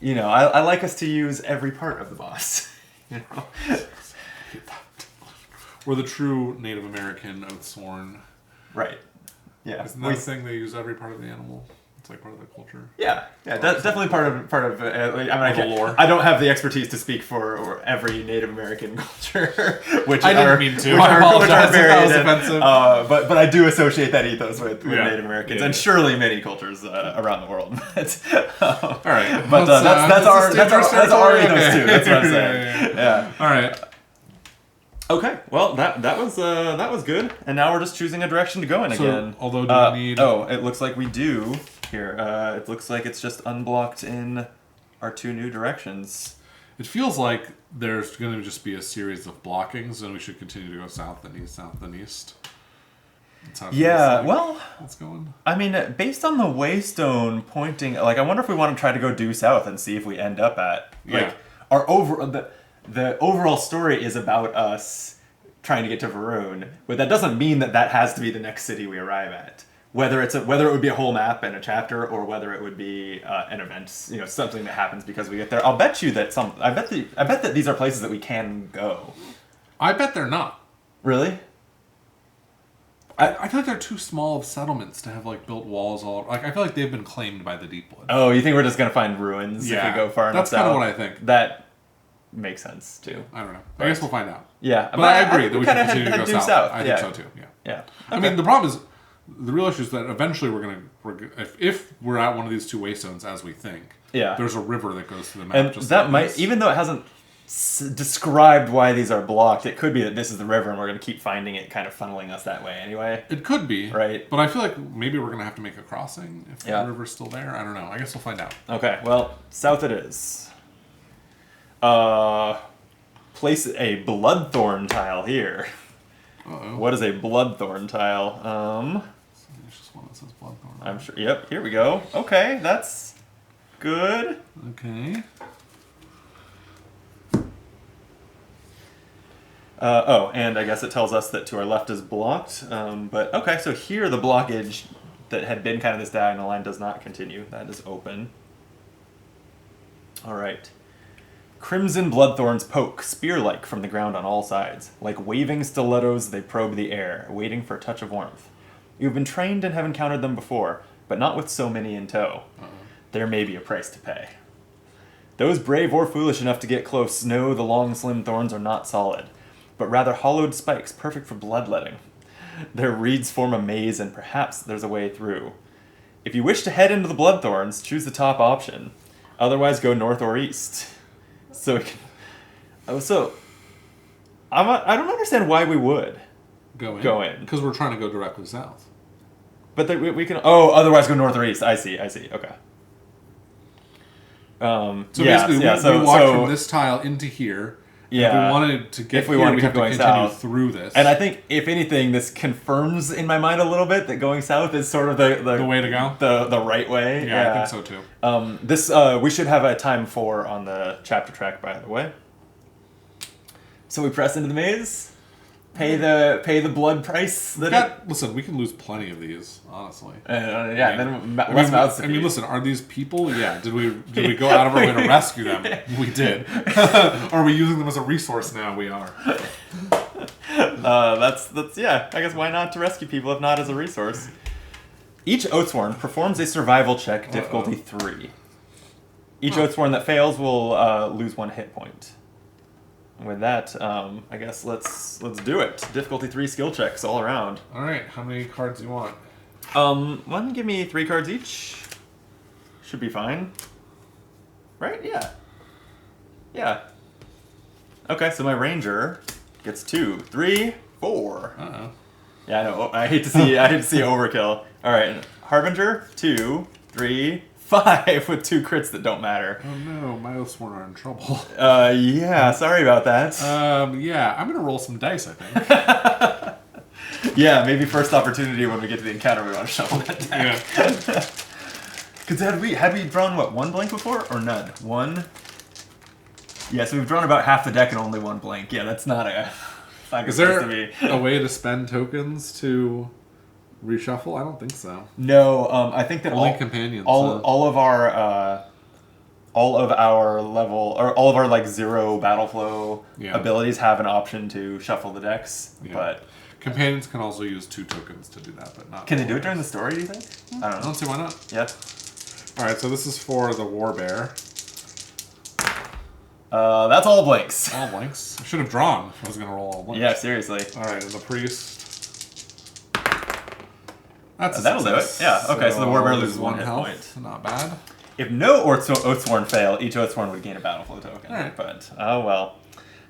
S1: You know, I like us to use every part of the boss. You know.
S2: We're the true Native American Oathsworn.
S1: Right. Yeah.
S2: Isn't that a thing? They use every part of the animal. It's like part of the culture.
S1: Yeah. That's definitely part of.
S2: The lore.
S1: I don't have the expertise to speak for every Native American culture, which
S2: I didn't mean to. I apologize if that was offensive.
S1: But I do associate that ethos with Native Americans, and surely many cultures around the world.
S2: All right.
S1: But that's our ethos too. That's what I'm saying. Yeah.
S2: All right.
S1: Okay, well that was good, and now we're just choosing a direction to go in again.
S2: Although do we need?
S1: Oh, it looks like we do here. It looks like it's just unblocked in our 2 new directions.
S2: It feels like there's going to just be a series of blockings, and we should continue to go south and east, south and east. That's how it feels like it's going.
S1: I mean, based on the waystone pointing, I wonder if we want to try to go due south and see if we end up at The overall story is about us trying to get to Varun, but that doesn't mean that has to be the next city we arrive at. Whether it would be a whole map and a chapter, or whether it would be an event, something that happens because we get there. I'll bet you that I bet that these are places that we can go.
S2: I bet they're not.
S1: Really?
S2: I feel like they're too small of settlements to have built walls all. I feel like they've been claimed by the Deepwood.
S1: Oh, you think we're just gonna find ruins if we go far enough south?
S2: That's kind of what I think.
S1: That makes sense too.
S2: I don't know. I guess we'll find out.
S1: Yeah,
S2: but I agree that we should continue to go south. I think so too. Yeah.
S1: Okay.
S2: I mean, the problem is, the real issue is that eventually if we're at one of these 2 waystones as we think, there's a river that goes through the map.
S1: And that might, even though it hasn't described why these are blocked. It could be that this is the river and we're going to keep finding it kind of funneling us that way anyway.
S2: It could be.
S1: Right.
S2: But I feel like maybe we're going to have to make a crossing if
S1: Yeah.
S2: the river's still there. I don't know. I guess we'll find out.
S1: Okay, well, south it is. Place a bloodthorn tile here.
S2: Uh-oh.
S1: What is a bloodthorn tile?
S2: There's just one that says Bloodthorn.
S1: I'm sure. Yep, here we go. Okay, that's good.
S2: Okay.
S1: And I guess it tells us that to our left is blocked. But okay, so here the blockage that had been kind of this diagonal line does not continue. That is open. All right. Crimson bloodthorns poke, spear-like, from the ground on all sides. Like waving stilettos, they probe the air, waiting for a touch of warmth. You've been trained and have encountered them before, but not with so many in tow. There may be a price to pay. Those brave or foolish enough to get close know the long, slim thorns are not solid, but rather hollowed spikes perfect for bloodletting. Their reeds form a maze, and perhaps there's a way through. If you wish to head into the bloodthorns, choose the top option. Otherwise, go north or east. So we can... I don't understand why we would
S2: Go in. Because we're trying to go directly south.
S1: But we can... Oh, otherwise go north or east. I see. Okay.
S2: So basically, we walked from this tile into here.
S1: Yeah.
S2: If we wanted to get here, we have to continue through this.
S1: And I think, if anything, this confirms in my mind a little bit that going south is sort of the
S2: way to go?
S1: The right way.
S2: Yeah, I think so too.
S1: This we should have a time 4 on the chapter track, by the way. So we press into the maze, pay the blood price.
S2: Listen, we can lose plenty of these, honestly.
S1: Then less mouths to feed.
S2: Listen, are these people? Yeah. Did we go out of our way to rescue them? We did. Are we using them as a resource now? We are.
S1: That's yeah. I guess why not to rescue people if not as a resource? Each Oathsworn performs a survival check, difficulty 3. Each Oathsworn that fails will lose 1 hit point. With that, I guess let's do it. Difficulty 3 skill checks all around.
S2: All right, how many cards do you want?
S1: One, give me 3 cards each. Should be fine. Right? Yeah. Okay, so my ranger gets 2, 3, 4.
S2: Uh-oh.
S1: Yeah, I know. I hate to see overkill. All right, harbinger 2, 3, 5 with 2 crits that don't matter.
S2: Oh no, my Oathsworn are in trouble.
S1: Yeah, sorry about that.
S2: Yeah, I'm gonna roll some dice, I think.
S1: Yeah, maybe first opportunity when we get to the encounter we want to shuffle that deck.
S2: Yeah.
S1: Because had we drawn, 1 blank before, or none? 1? Yeah, so we've drawn about half the deck and only 1 blank. Yeah, that's not a...
S2: Is there a way to spend tokens to... reshuffle? I don't think so.
S1: No, I think that
S2: only companions.
S1: All of our level or all of our like 0 battle flow abilities have an option to shuffle the decks, but
S2: companions can also use 2 tokens to do that, but not.
S1: Can they do it during the story? Do you think? I don't know.
S2: I don't see why not.
S1: Yeah.
S2: All right, so this is for the Warbear.
S1: That's all blanks.
S2: All blanks. I should have drawn. I was gonna roll all blanks.
S1: Yeah, seriously.
S2: All right, and the priest.
S1: That'll do it. Yeah. Okay. So the Warbear loses 1 hit point.
S2: Not bad.
S1: If no Oathsworn fail, each Oathsworn would gain a battle flow token.
S2: All right.
S1: But oh well.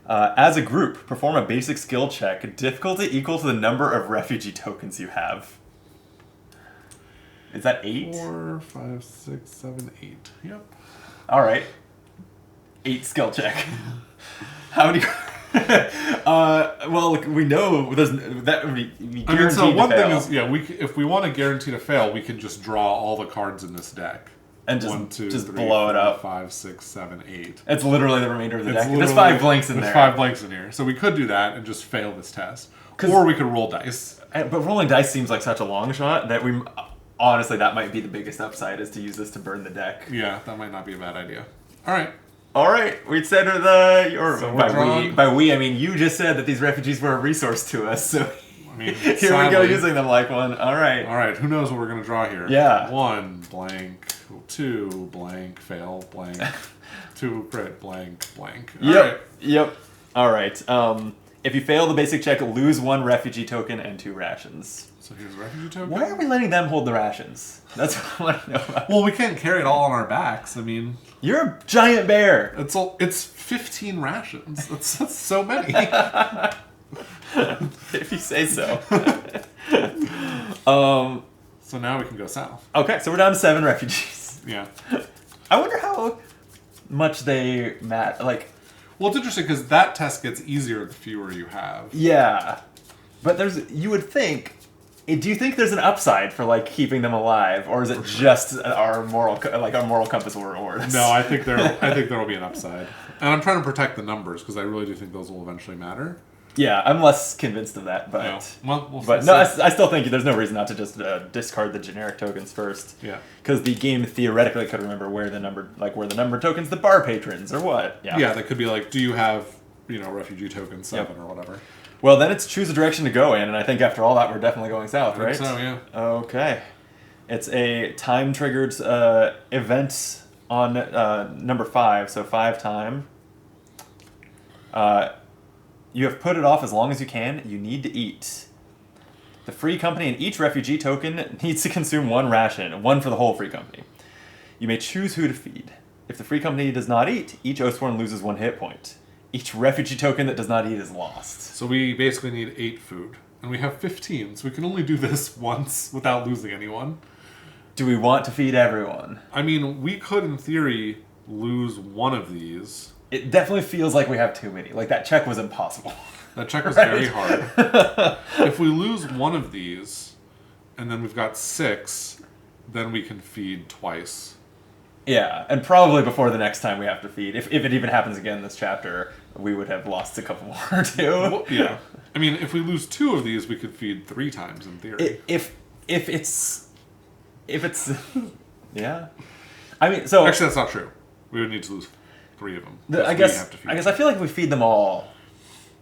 S1: As a group, perform a basic skill check. Difficulty equal to the number of refugee tokens you have. Is that 8?
S2: 4, 5, 6, 7, 8. Yep.
S1: All right. 8 skill check. How many? Well, we know there's that we guaranteed.
S2: I mean, so one
S1: to fail.
S2: thing is, if we want to guarantee to fail, we can just draw all the cards in this deck
S1: and just
S2: 1, 2,
S1: just
S2: 3,
S1: blow
S2: 4,
S1: it up.
S2: 5, 6, 7, 8.
S1: It's literally the remainder of the deck. There's 5 blanks in there.
S2: There's 5 blanks in here, so we could do that and just fail this test, or we could roll dice.
S1: But rolling dice seems like such a long shot that we honestly that might be the biggest upside is to use this to burn the deck.
S2: Yeah, that might not be a bad idea. All right.
S1: All right, we said by we I mean you just said that these refugees were a resource to us, so
S2: I mean,
S1: here
S2: sadly,
S1: we go using them like one. All right.
S2: Who knows what we're gonna draw here?
S1: Yeah.
S2: 1 blank, 2 blank, fail blank, 2 crit blank blank.
S1: Yep. All right. If you fail the basic check, lose 1 refugee token and 2 rations.
S2: So here's a refugee token.
S1: Why are we letting them hold the rations? That's what I want to know about.
S2: Well, we can't carry it all on our backs. I mean,
S1: You're a giant bear.
S2: it's 15 rations. That's so many.
S1: If you say so.
S2: So now we can go south.
S1: Okay, so we're down to 7 refugees.
S2: Yeah.
S1: I wonder how much they matter. Like,
S2: Well, it's interesting because that test gets easier the fewer you have.
S1: yeah, but you would think. Do you think there's an upside for like keeping them alive, or is it just our moral compass will reward us?
S2: No, I think there will be an upside, and I'm trying to protect the numbers because I really do think those will eventually matter.
S1: Yeah, I'm less convinced of that, but
S2: No. Well,
S1: but no, I still think there's no reason not to just discard the generic tokens first.
S2: Yeah.
S1: Because the game theoretically could remember where the number tokens, the bar patrons, or what. Yeah.
S2: Yeah, that could be like, do you have refugee token 7 or whatever.
S1: Well, then it's choose a direction to go in, and I think after all that, we're definitely going south, right?
S2: So yeah.
S1: Okay. It's a time-triggered event on number 5, so 5 time. You have put it off as long as you can. You need to eat. The free company in each refugee token needs to consume 1 ration, 1 for the whole free company. You may choose who to feed. If the free company does not eat, each Oathsworn loses 1 hit point. Each refugee token that does not eat is lost.
S2: So we basically need 8 food, and we have 15, so we can only do this once without losing anyone.
S1: Do we want to feed everyone?
S2: I mean, we could, in theory, lose 1 of these.
S1: It definitely feels like we have too many. Like, that check was impossible.
S2: That check was
S1: Right.
S2: very hard. If we lose 1 of these, and then we've got 6, then we can feed twice.
S1: Yeah, and probably before the next time we have to feed. If it even happens again this chapter, we would have lost a couple more, too.
S2: Well, yeah. I mean, if we lose 2 of these, we could feed 3 times, in theory.
S1: If it's... Yeah. I mean, so...
S2: Actually, that's not true. We would need to lose 3 of them.
S1: I guess I feel like if we feed them all,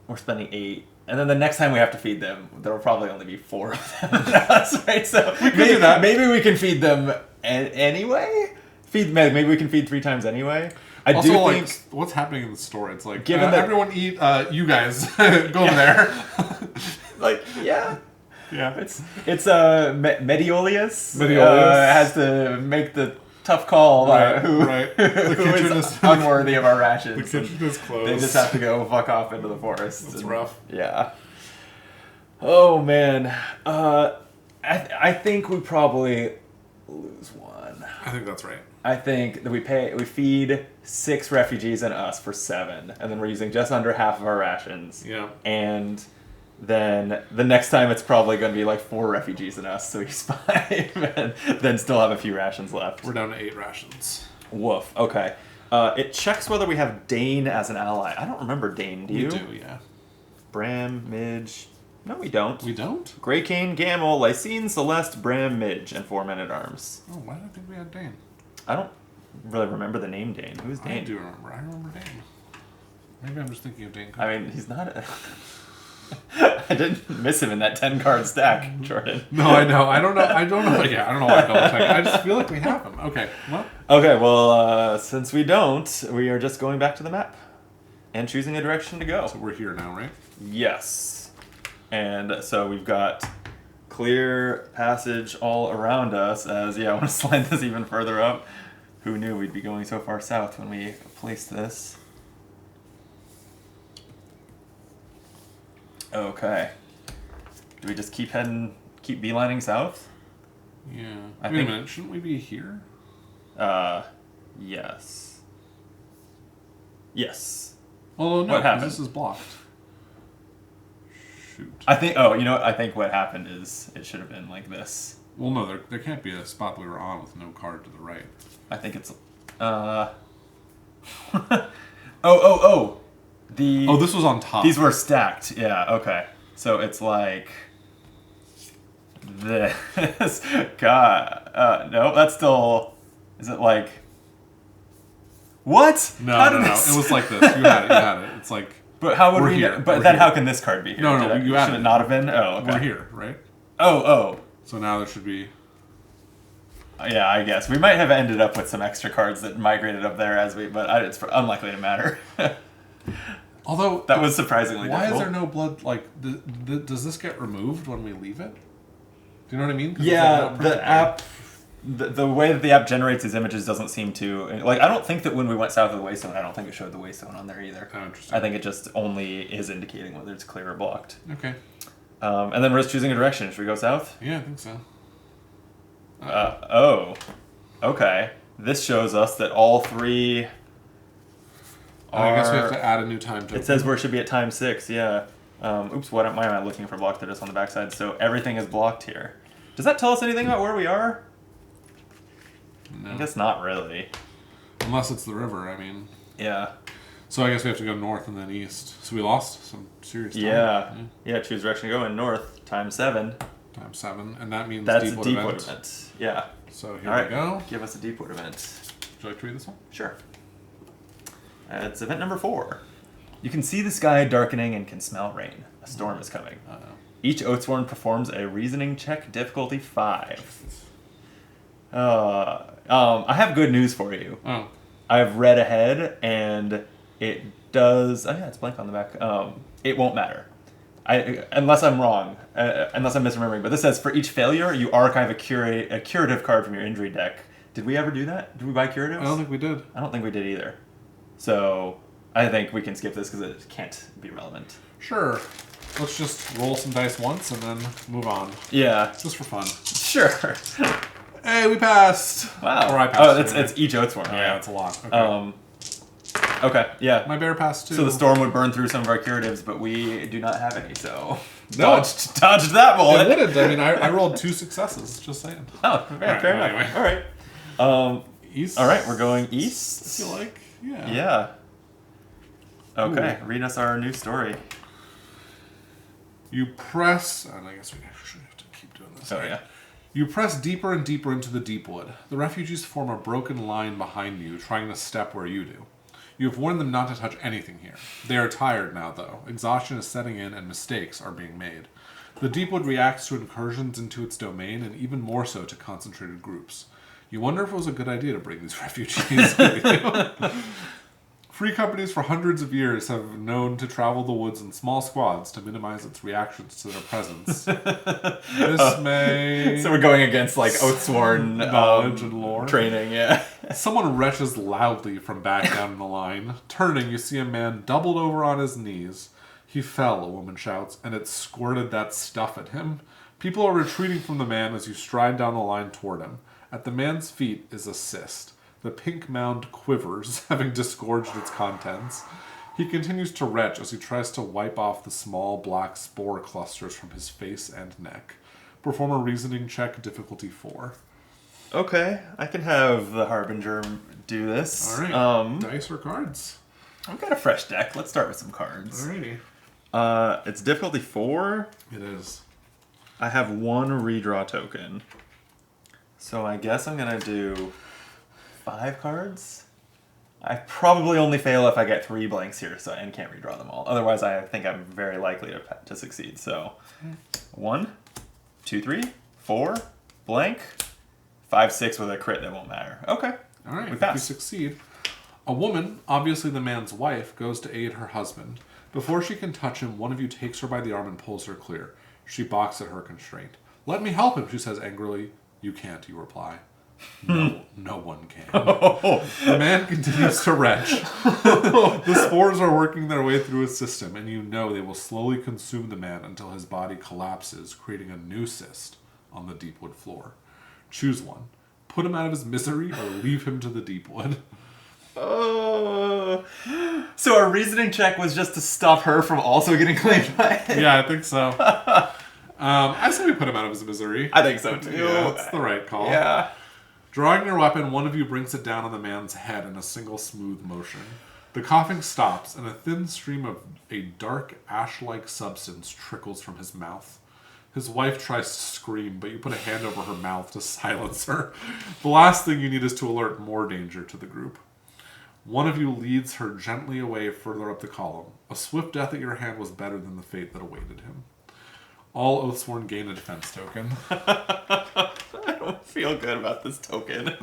S1: we're spending 8, and then the next time we have to feed them, there will probably only be 4 of them. Right? So
S2: we could do that.
S1: Maybe we can feed them anyway. Maybe we can feed 3 times anyway. I
S2: also,
S1: do
S2: like,
S1: think
S2: what's happening in the store? It's like,
S1: Given that-
S2: everyone eat. You guys go over there.
S1: like yeah.
S2: Yeah.
S1: It's Mediolius
S2: Mediolius.
S1: has to make the tough call
S2: Right,
S1: who
S2: right. The
S1: who
S2: kitchen
S1: is
S2: is-
S1: unworthy of our
S2: The
S1: rations.
S2: kitchen is closed.
S1: They just have to go fuck off into the forest.
S2: That's rough.
S1: Yeah. Oh man. I think we probably lose 1.
S2: I think that's right.
S1: I think that we feed 6 refugees and us for 7, and then we're using just under half of our rations.
S2: Yeah.
S1: And then the next time it's probably going to be like 4 refugees and us, so he's 5, and then still have a few rations left.
S2: We're down to 8 rations.
S1: Woof. Okay. It checks whether we have Dane as an ally. I don't remember Dane. Do you?
S2: We do, yeah.
S1: Bram, Midge. No, we don't.
S2: We don't?
S1: Grey Cane, Gamel, Lysine, Celeste, Bram, Midge, and 4 men-at-arms.
S2: Oh, why did I think we had Dane?
S1: I don't really remember the name Dane. Who's Dane?
S2: I do remember. I remember Dane. Maybe I'm just thinking of Dane.
S1: I mean, he's not a... I didn't miss him in that 10-card stack, Jordan.
S2: No, I know. I don't know. Yeah, I don't know why I double checked. I just feel like we have him. Okay, well.
S1: Okay, well, since we don't, we are just going back to the map and choosing a direction to go.
S2: So we're here now, right?
S1: Yes. And so we've got clear passage all around us as, I want to slide this even further up. Who knew we'd be going so far south when we placed this? Okay. Do we just keep beelining south?
S2: Yeah.
S1: I
S2: Wait
S1: think-
S2: a minute. Shouldn't we be here?
S1: Yes. Yes.
S2: Oh, no.
S1: What happened?
S2: This is blocked. Shoot.
S1: I think, I think what happened is it should have been like this.
S2: Well, no, there can't be a spot we were on with no card to the right.
S1: I think it's,
S2: Oh, this was on top.
S1: These were stacked. Yeah, okay. So it's like this. God. No, that's still... Is it like... What?
S2: No.
S1: How did
S2: It
S1: this-
S2: was like this. You had it. It's like...
S1: But how would
S2: We're
S1: we...
S2: here.
S1: But
S2: We're
S1: then
S2: here.
S1: how can this card be here?
S2: No,
S1: Did I-
S2: you added
S1: should it
S2: it.
S1: not have been? Oh, okay.
S2: We're here, right?
S1: Oh.
S2: So now there should be...
S1: Yeah, I guess. We might have ended up with some extra cards that migrated up there but it's unlikely to matter.
S2: Although
S1: That was surprisingly
S2: why
S1: difficult.
S2: is there no blood? Like, does this get removed when we leave it? Do you know what I mean? 'Cause
S1: Yeah,
S2: it's like not
S1: the
S2: printed
S1: app, the way that the app generates these images doesn't seem to, like, I don't think that when we went south of the Waystone, I don't think it showed the Waystone on there either.
S2: there. Oh, interesting.
S1: I think it just only is indicating whether it's clear or blocked.
S2: Okay.
S1: And then we're just choosing a direction. Should we go south?
S2: Yeah, I think so.
S1: Oh. Okay. This shows us that all three
S2: I guess we have
S1: are...
S2: to add a new time token.
S1: It says we should be at time 6, yeah. Oops, why am I looking for blocked status on the backside? So everything is blocked here. Does that tell us anything about where we are?
S2: No.
S1: I guess not really.
S2: Unless it's the river, I mean.
S1: Yeah.
S2: So I guess we have to go north and then east. So we lost some serious time.
S1: Yeah, choose direction to go in north, time 7.
S2: Time 7. And that means
S1: That's
S2: Deepwood
S1: a Deepwood
S2: event.
S1: event. Yeah.
S2: So here
S1: All right,
S2: we go.
S1: give us a Deepwood event.
S2: Would you like to read this one?
S1: Sure. It's event number 4. You can see the sky darkening and can smell rain. A storm is coming.
S2: Uh-oh.
S1: Each Oathsworn performs a reasoning check, difficulty 5. I have good news for you.
S2: Oh.
S1: I've read ahead, and it does... Oh, yeah, it's blank on the back. It won't matter. Unless I'm wrong, unless I'm misremembering. But this says, for each failure, you archive a curative card from your injury deck. Did we ever do that? Did we buy curatives?
S2: I don't think we did.
S1: I don't think we did either. So, I think we can skip this because it can't be relevant.
S2: Sure. Let's just roll some dice once and then move on.
S1: Yeah.
S2: Just for fun.
S1: Sure.
S2: Hey, we passed!
S1: Wow.
S2: Or I passed.
S1: Oh,
S2: anyway.
S1: it's each Oathsworn.
S2: Oh, yeah, it's a lot. Okay.
S1: Okay, yeah.
S2: My bear passed too.
S1: So the storm would burn through some of our curatives, but we do not have any, so...
S2: No.
S1: Dodged that bullet!
S2: It wouldn't. I mean, I rolled 2 successes, just saying.
S1: Oh, fair enough.
S2: Anyway.
S1: Alright.
S2: East?
S1: Alright, we're going
S2: I
S1: east.
S2: feel like, yeah.
S1: Yeah. Okay,
S2: Ooh.
S1: read us our new story.
S2: You press... And I guess we actually have to keep doing this.
S1: Oh, yeah.
S2: You press deeper and deeper into the Deepwood. The refugees form a broken line behind you, trying to step where you do. You have warned them not to touch anything here. They are tired now, though. Exhaustion is setting in and mistakes are being made. The Deepwood reacts to incursions into its domain and even more so to concentrated groups. You wonder if it was a good idea to bring these refugees with you. Free companies for hundreds of years have known to travel the woods in small squads to minimize its reactions to their presence. This may...
S1: So we're going against, like, Oathsworn
S2: knowledge and lore.
S1: Training, yeah.
S2: Someone retches loudly from back down the line. Turning, you see a man doubled over on his knees. He fell, a woman shouts, and it squirted that stuff at him. People are retreating from the man as you stride down the line toward him. At the man's feet is a cyst. The pink mound quivers, having disgorged its contents. He continues to retch as he tries to wipe off the small black spore clusters from his face and neck. Perform a reasoning check, difficulty 4.
S1: Okay, I can have the Harbinger do this.
S2: All right. Dice or cards?
S1: I've got a fresh deck. Let's start with some cards.
S2: Alrighty.
S1: It's difficulty 4.
S2: It is.
S1: I have 1 redraw token. So I guess I'm going to do 5 cards. I probably only fail if I get 3 blanks here and can't redraw them all. Otherwise, I think I'm very likely to succeed. So 1, 2, 3, 4, blank, 5, 6 with a crit that won't matter. Okay.
S2: All right.
S1: We
S2: If you
S1: passed.
S2: succeed. A woman, obviously the man's wife, goes to aid her husband. Before she can touch him, one of you takes her by the arm and pulls her clear. She balks at her constraint. Let me help him, she says angrily. You can't, you reply. No one can. The man continues to retch. The spores are working their way through his system, and you know they will slowly consume the man until his body collapses, creating a new cyst on the Deepwood floor. Choose one. Put him out of his misery or leave him to the Deepwood.
S1: Oh. So our reasoning check was just to stop her from also getting claimed by it?
S2: Yeah, I think so. I say we put him out of his misery.
S1: I think so too.
S2: Yeah, that's the right call.
S1: Yeah.
S2: Drawing your weapon, one of you brings it down on the man's head in a single smooth motion. The coughing stops, and a thin stream of a dark, ash-like substance trickles from his mouth. His wife tries to scream, but you put a hand over her mouth to silence her. The last thing you need is to alert more danger to the group. One of you leads her gently away further up the column. A swift death at your hand was better than the fate that awaited him. All Oathsworn gain a defense token.
S1: I don't feel good about this token.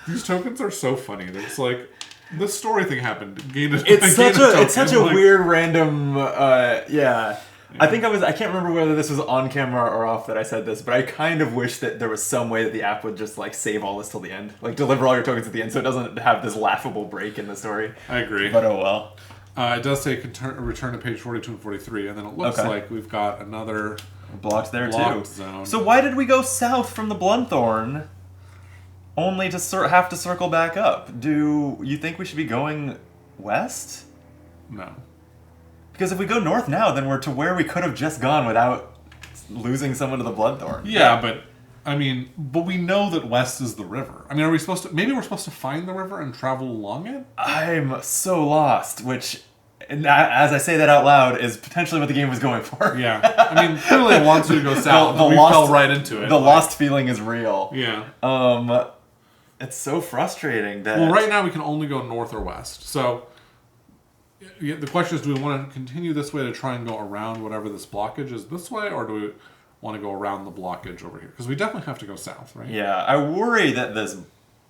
S2: These tokens are so funny. They're just like, This story thing happened.
S1: It's such a weird random. Yeah. I think I can't remember whether this was on camera or off that I said this, but I kind of wish that there was some way that the app would just like save all this till the end, like deliver all your tokens at the end, so it doesn't have this laughable break in the story.
S2: I agree.
S1: But oh well.
S2: It does say return to page 42 and 43, and then it looks like we've got another
S1: blocked there
S2: blocked
S1: too.
S2: Zone.
S1: So why did we go south from the Bloodthorn, only to have to circle back up? Do you think we should be going west?
S2: No.
S1: Because if we go north now, then we're to where we could have just gone without losing someone to the Bloodthorn.
S2: Yeah, but we know that west is the river. I mean, are we supposed to? Maybe we're supposed to find the river and travel along it.
S1: I'm so lost. Which, as I say that out loud, is potentially what the game was going for.
S2: Yeah, I mean, clearly it wants you to go south. We fell right into it.
S1: The lost feeling is real.
S2: Yeah.
S1: It's so frustrating that.
S2: Well, right now we can only go north or west. So. Yeah, the question is, do we want to continue this way to try and go around whatever this blockage is this way, or do we want to go around the blockage over here? Because we definitely have to go south, right?
S1: Yeah, I worry that this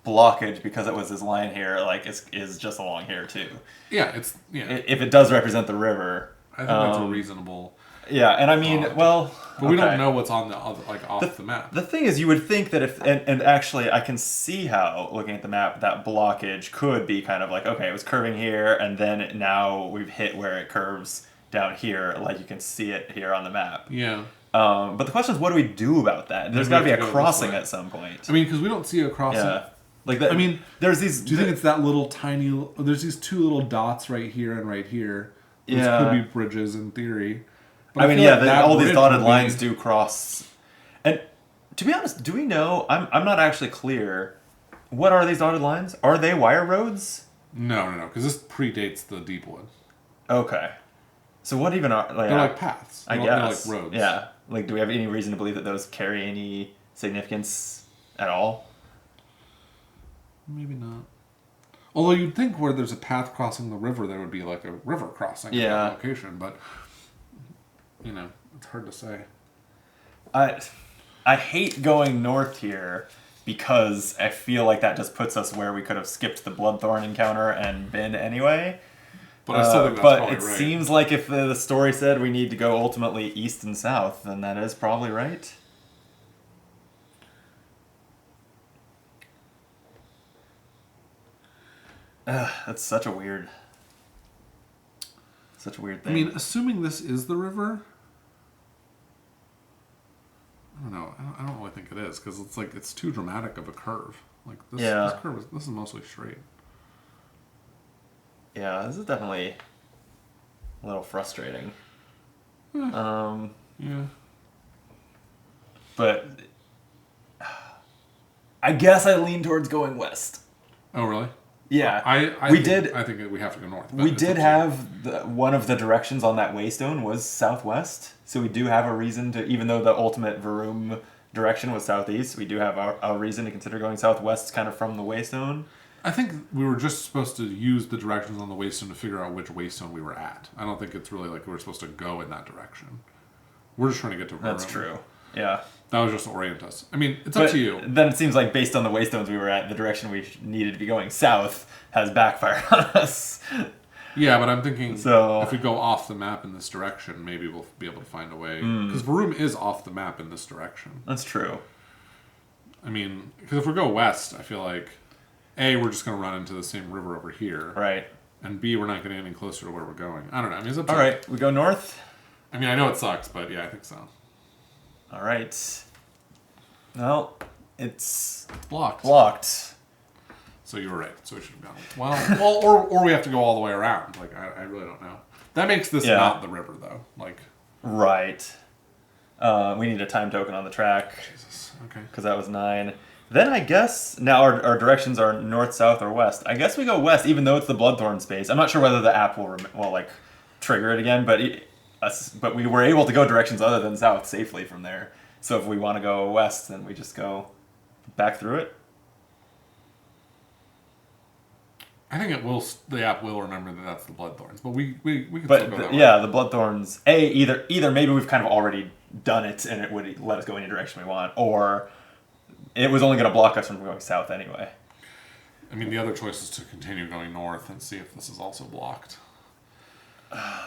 S1: blockage, because it was this line here, like is just along here too.
S2: Yeah,
S1: if it does represent the river,
S2: I think that's a reasonable.
S1: Yeah, and I mean,
S2: but we don't know what's on the other, like off the map.
S1: The thing is, you would think that if and actually, I can see how looking at the map that blockage could be kind of like, okay, it was curving here, and then now we've hit where it curves down here, like you can see it here on the map.
S2: Yeah.
S1: But the question is, what do we do about that? There's got to be a crossing at some point.
S2: I mean, because we don't see a crossing.
S1: Yeah. Like that. I mean, there's these.
S2: Do you think it's that little tiny? There's these two little dots right here and right here. These could be bridges in theory.
S1: But I mean, yeah, all these dotted lines do cross. And to be honest, do we know? I'm not actually clear. What are these dotted lines? Are they wire roads?
S2: No, because this predates the Deepwood.
S1: Okay. So what even are
S2: they're like paths?
S1: I
S2: They're
S1: guess.
S2: like roads.
S1: Yeah. Like, do we have any reason to believe that those carry any significance at all?
S2: Maybe not. Although you'd think where there's a path crossing the river, there would be like a river crossing in that location, but it's hard to say.
S1: I hate going north here because I feel like that just puts us where we could have skipped the Bloodthorn encounter and been anyway.
S2: But I still think that's
S1: but
S2: probably
S1: it
S2: right.
S1: seems like if the story said we need to go ultimately east and south, then that is probably right. That's such a weird thing.
S2: I mean, assuming this is the river, I don't know. I don't really think it is because it's too dramatic of a curve. Like this curve this is mostly straight.
S1: Yeah, this is definitely a little frustrating.
S2: Yeah.
S1: But I guess I lean towards going west.
S2: Oh, really?
S1: Yeah,
S2: I think we have to go north.
S1: We did have one of the directions on that waystone was southwest, so we do have a reason to, even though the ultimate Varum direction was southeast, we do have a reason to consider going southwest, kind of from the waystone.
S2: I think we were just supposed to use the directions on the waystone to figure out which waystone we were at. I don't think it's really like we were supposed to go in that direction. We're just trying to get to Varum.
S1: That's true. Yeah.
S2: That was just to orient us. I mean, it's up to you.
S1: Then it seems like based on the waystones we were at, the direction we needed to be going south has backfired on us.
S2: Yeah, but I'm thinking if we go off the map in this direction, maybe we'll be able to find a way. Because Varum is off the map in this direction.
S1: That's true.
S2: I mean, because if we go west, I feel like, A, we're just going to run into the same river over here.
S1: Right.
S2: And B, we're not getting any closer to where we're going. I don't know. I mean, it's up to
S1: All right, we go north?
S2: I mean, I know it sucks, but yeah, I think so.
S1: All right. Well, it's
S2: blocked. So you were right. So we should have gone. Well, or we have to go all the way around. Like I really don't know. That makes this not the river though. Like
S1: right. We need a time token on the track.
S2: Jesus. Okay.
S1: Because that was 9. Then I guess now our directions are north, south, or west. I guess we go west, even though it's the Bloodthorn space. I'm not sure whether the app will like trigger it again, but we were able to go directions other than south safely from there. So if we want to go west, then we just go back through it.
S2: I think it will. The app will remember that that's the Bloodthorns, but we can
S1: but
S2: still go that way.
S1: Yeah, the Bloodthorns. Either maybe we've kind of already done it and it would let us go any direction we want, or it was only going to block us from going south anyway.
S2: I mean, the other choice is to continue going north and see if this is also blocked.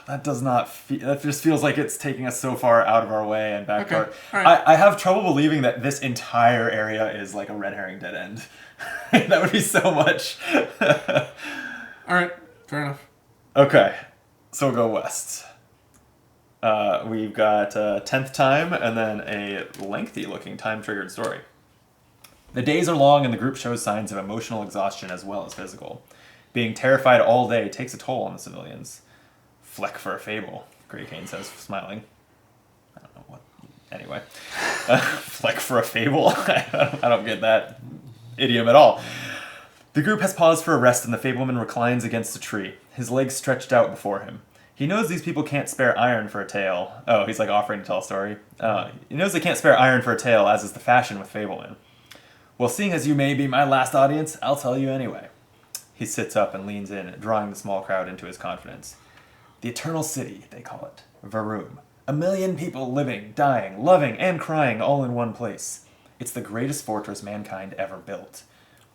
S1: That does not that just feels like it's taking us so far out of our way and back.
S2: Okay.
S1: Part.
S2: All right.
S1: I have trouble believing that this entire area is like a red herring dead end. That would be so much.
S2: All right. Fair enough.
S1: Okay. So we'll go west. We've got 10th time and then a lengthy looking time triggered story. The days are long and the group shows signs of emotional exhaustion as well as physical. Being terrified all day takes a toll on the civilians. Fleck for a fable, Grey Cane says, smiling. I don't know what. Anyway. Fleck for a fable? I don't get that idiom at all. The group has paused for a rest and the fableman reclines against a tree, his legs stretched out before him. He knows these people can't spare iron for a tale. Oh, he's like offering to tell a story. He knows they can't spare iron for a tale, as is the fashion with fablemen. Well, seeing as you may be my last audience, I'll tell you anyway. He sits up and leans in, drawing the small crowd into his confidence. The Eternal City, they call it. Varum. 1 million people living, dying, loving, and crying all in one place. It's the greatest fortress mankind ever built.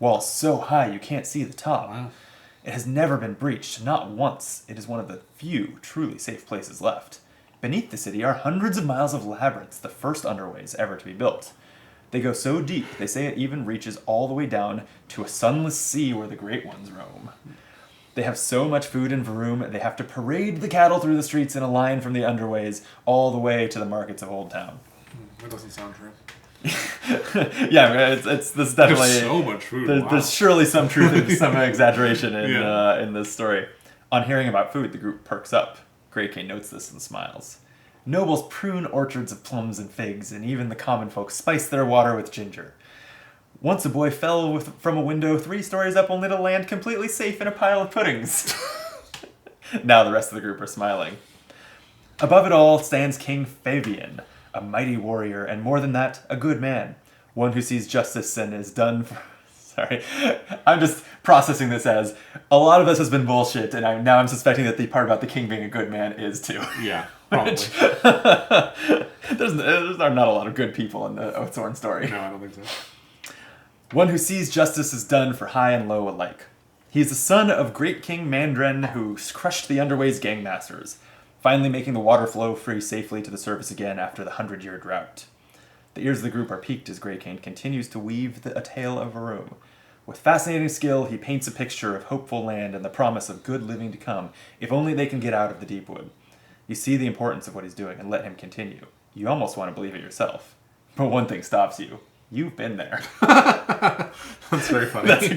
S1: Walls so high you can't see the top.
S2: Wow.
S1: It has never been breached, not once. It is one of the few truly safe places left. Beneath the city are hundreds of miles of labyrinths, the first underways ever to be built. They go so deep, they say it even reaches all the way down to a sunless sea where the great ones roam. They have so much food in Varum, they have to parade the cattle through the streets in a line from the underways all the way to the markets of Old Town.
S2: That doesn't sound true.
S1: Yeah, it's this is definitely
S2: There's so much food. Wow.
S1: There's surely some truth and some exaggeration in this story. On hearing about food, the group perks up. Grey Cane notes this and smiles. Nobles prune orchards of plums and figs, and even the common folk spice their water with ginger. Once a boy fell from a window 3 stories up only to land completely safe in a pile of puddings. Now the rest of the group are smiling. Above it all stands King Fabian, a mighty warrior, and more than that, a good man. One who sees justice and is done for... Sorry. I'm just processing this as a lot of this has been bullshit, and now I'm suspecting that the part about the king being a good man is too.
S2: Yeah, probably.
S1: There's not a lot of good people in the Oathsworn story.
S2: No, I don't think so.
S1: One who sees justice is done for high and low alike. He is the son of great King Mandren, who crushed the Underway's gangmasters, finally making the water flow free safely to the surface again after the 100-year drought. The ears of the group are peaked as Grey Cane continues to weave a tale of Varum. With fascinating skill, he paints a picture of hopeful land and the promise of good living to come, if only they can get out of the Deepwood. You see the importance of what he's doing and let him continue. You almost want to believe it yourself. But one thing stops you. You've been there.
S2: That's very funny.
S1: That's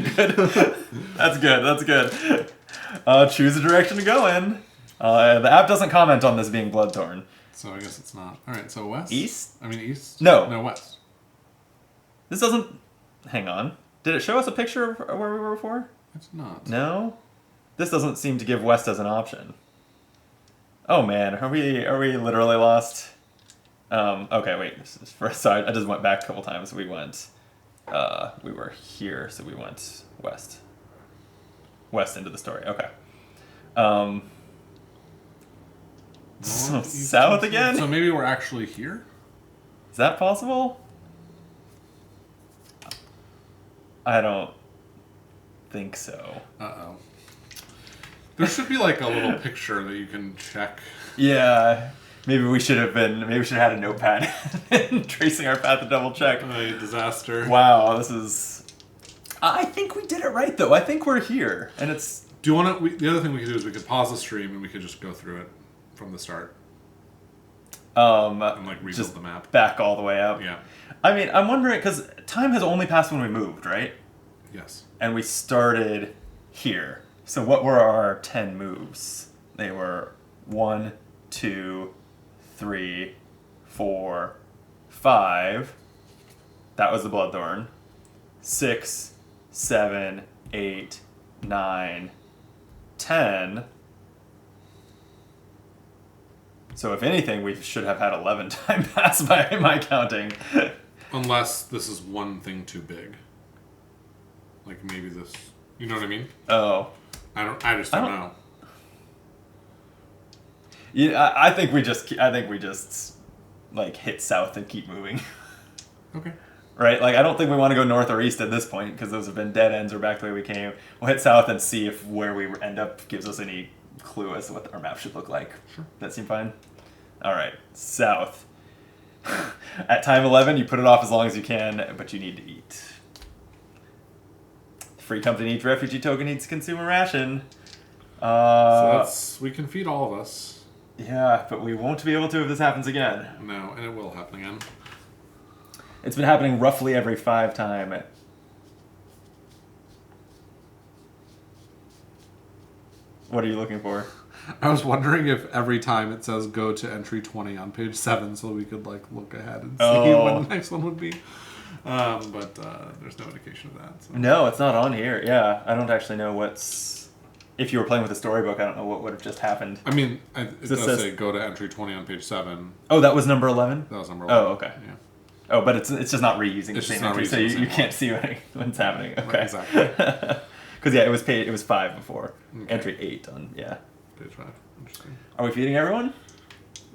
S1: good. That's good. Choose a direction to go in. The app doesn't comment on this being Bloodthorn.
S2: So I guess it's not. All right, so west?
S1: East?
S2: I mean east?
S1: No.
S2: No, west.
S1: This doesn't... Hang on. Did it show us a picture of where we were before?
S2: It's not.
S1: No? This doesn't seem to give west as an option. Oh man, are we literally lost? Okay, wait. Sorry, I just went back a couple times. We went... we were here, so we went west. West into the story. Okay. So south again?
S2: So maybe we're actually here?
S1: Is that possible? I don't think so.
S2: Uh-oh. There should be like a little picture that you can check.
S1: Yeah. Maybe we should have had a notepad tracing our path to double check.
S2: A disaster.
S1: Wow, this is... I think we did it right, though. I think we're here, and it's...
S2: Do you want to... The other thing we could do is we could pause the stream and we could just go through it from the start. And like rebuild
S1: just
S2: the map.
S1: Back all the way up.
S2: Yeah.
S1: I mean, I'm wondering, because time has only passed when we moved, right?
S2: Yes.
S1: And we started here. So what were our 10 moves? They were 1, 2, 3, 4, 5. That was the Bloodthorn. 6, 7, 8, 9, 10. So if anything, we should have had 11 time pass by my counting.
S2: Unless this is one thing too big. Like maybe this... You know what I mean?
S1: Oh.
S2: I just don't know.
S1: Yeah, I think we just like hit south and keep moving.
S2: Okay.
S1: right? Like, I don't think we want to go north or east at this point, because those have been dead ends or back the way we came. We'll hit south and see if where we end up gives us any clue as to what our map should look like.
S2: Sure.
S1: That seem fine? All right, south. At time 11, you put it off as long as you can, but you need to eat. Free company needs refugee token needs consumer ration.
S2: So we can feed all of us.
S1: Yeah, but we won't be able to if this happens again.
S2: No, and it will happen again.
S1: It's been happening roughly every 5 times. What are you looking for?
S2: I was wondering if every time it says go to entry 20 on page 7 so we could like look ahead and see when the next one would be. But there's no indication of that. So.
S1: No, it's not on here. Yeah, I don't actually know what's... If you were playing with a storybook, I don't know what would have just happened.
S2: I mean, it does say go to entry 20 on page 7.
S1: Oh, that was number 11?
S2: That was number 11.
S1: Oh, okay.
S2: Yeah.
S1: Oh, but it's just not reusing the same entry, so you can't see what's happening. Okay.
S2: Right, exactly.
S1: Because, yeah, it was 5 before. Okay. Entry 8 on, yeah.
S2: Page 5. Interesting.
S1: Are we feeding everyone?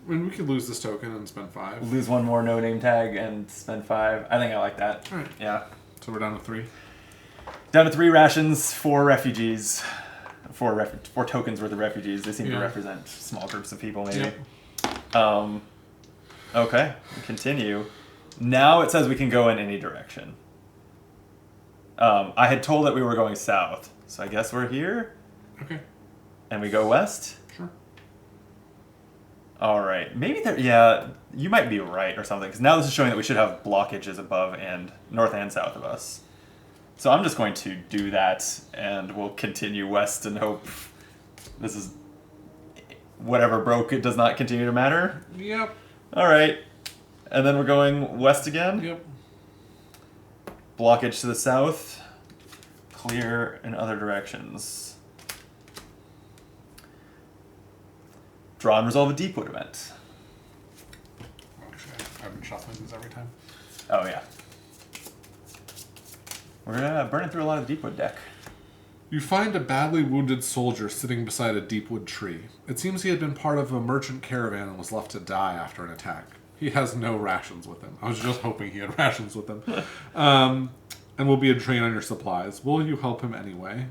S2: I mean, we could lose this token and spend 5.
S1: Lose one more no-name tag and spend 5. I think I like that.
S2: All right.
S1: Yeah.
S2: So we're down to 3?
S1: Down to 3 rations, 4 refugees. 4 tokens worth of refugees. They seem to represent small groups of people, maybe. Yep. Okay, continue. Now it says we can go in any direction. I had told that we were going south, so I guess we're here.
S2: Okay.
S1: And we go west?
S2: Sure.
S1: All right. Maybe there... Yeah, you might be right or something, because now this is showing that we should have blockages above and north and south of us. So I'm just going to do that, and we'll continue west and hope this is... Whatever broke, it does not continue to matter?
S2: Yep.
S1: All right. And then we're going west again?
S2: Yep.
S1: Blockage to the south. Clear in other directions. Draw and resolve a Deepwood event.
S2: Actually, I've been shuffling these every time.
S1: Oh, yeah. We're burning through a lot of the Deepwood deck.
S2: You find a badly wounded soldier sitting beside a Deepwood tree. It seems he had been part of a merchant caravan and was left to die after an attack. He has no rations with him. I was just hoping he had rations with him. And will be a drain on your supplies. Will you help him anyway?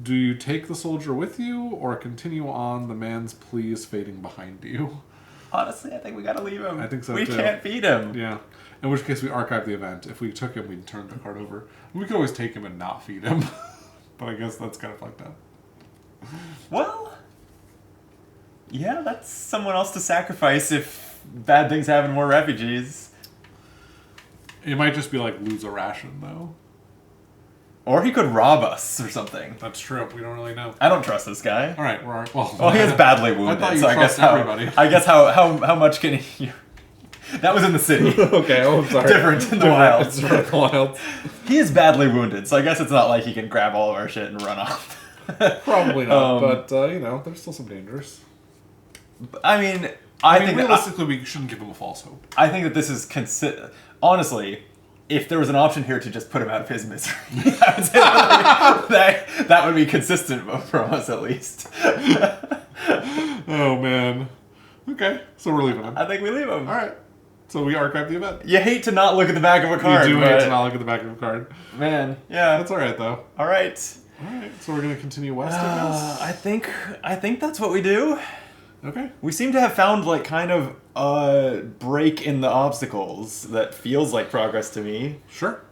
S2: Do you take the soldier with you, or continue on the man's pleas fading behind you?
S1: Honestly, I think we gotta leave him.
S2: I think so,
S1: we
S2: too.
S1: can't feed him.
S2: Yeah. In which case we archive the event. If we took him, we'd turn the card over. We could always take him and not feed him. But I guess that's kind of fucked up.
S1: Well, yeah, that's someone else to sacrifice if bad things happen to more refugees.
S2: It might just be like lose a ration, though.
S1: Or he could rob us or something.
S2: That's true. We don't really know.
S1: I don't trust this guy.
S2: All right,
S1: well, he is badly wounded.
S2: I thought you
S1: so
S2: trust everybody.
S1: I guess how much can he? That was in the city.
S2: Okay, I'm sorry.
S1: Different in the wild.
S2: It's in the wild.
S1: He is badly wounded, so I guess it's not like he can grab all of our shit and run off.
S2: Probably not, but there's still some dangers.
S1: I mean, I think
S2: realistically, we shouldn't give him a false hope.
S1: I think that this is honestly, if there was an option here to just put him out of his misery, I would say that would be consistent from us at least.
S2: Oh man. Okay, so we're leaving him.
S1: I think we leave him.
S2: All right. So we archive the event.
S1: You hate to not look at the back of a card.
S2: You do hate to not look at the back of a card.
S1: Man, yeah.
S2: That's all right, though.
S1: All right.
S2: All right, so we're going to continue west, I guess?
S1: I think that's what we do.
S2: Okay.
S1: We seem to have found, like, kind of a break in the obstacles that feels like progress to me.
S2: Sure.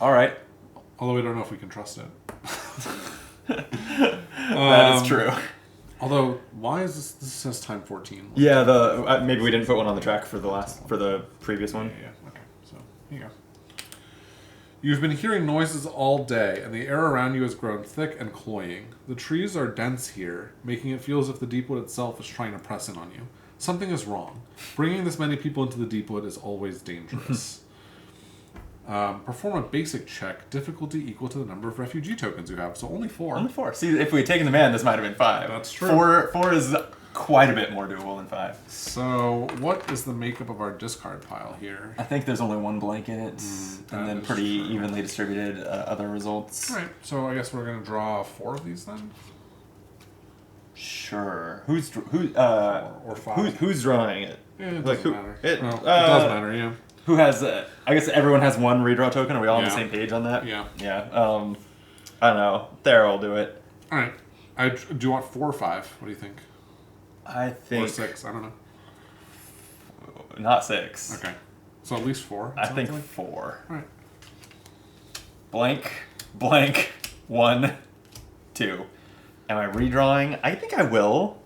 S1: All right.
S2: Although we don't know if we can trust it.
S1: That is true.
S2: Although, why is this says time 14?
S1: Yeah, maybe we didn't put one on the track for the previous one.
S2: Yeah. Okay, so here you go. You've been hearing noises all day, and the air around you has grown thick and cloying. The trees are dense here, making it feel as if the Deepwood itself is trying to press in on you. Something is wrong. Bringing this many people into the Deepwood is always dangerous. Perform a basic check, difficulty equal to the number of refugee tokens you have, so only 4.
S1: Only 4. See, if we had taken the man, this might have been 5.
S2: That's true.
S1: 4 is quite a bit more doable than 5.
S2: So, what is the makeup of our discard pile here?
S1: I think there's only 1 blank in it, and then pretty evenly distributed other results.
S2: Alright, so I guess we're going to draw 4 of these then?
S1: Sure.
S2: Or 5.
S1: Who's drawing it?
S2: Yeah, it
S1: Like,
S2: doesn't matter.
S1: it
S2: does matter, yeah.
S1: Who has? I guess everyone has one redraw token. Are we all on the
S2: Yeah.
S1: same page on that?
S2: Yeah.
S1: Yeah. I don't know. There, will do it.
S2: All right. Do you want 4 or 5? What do you think?
S1: I think
S2: Or 6? I don't know.
S1: not 6.
S2: Okay. So at least 4.
S1: I think
S2: like.
S1: 4.
S2: All right.
S1: Blank. 1, 2. Am I redrawing? I think I will.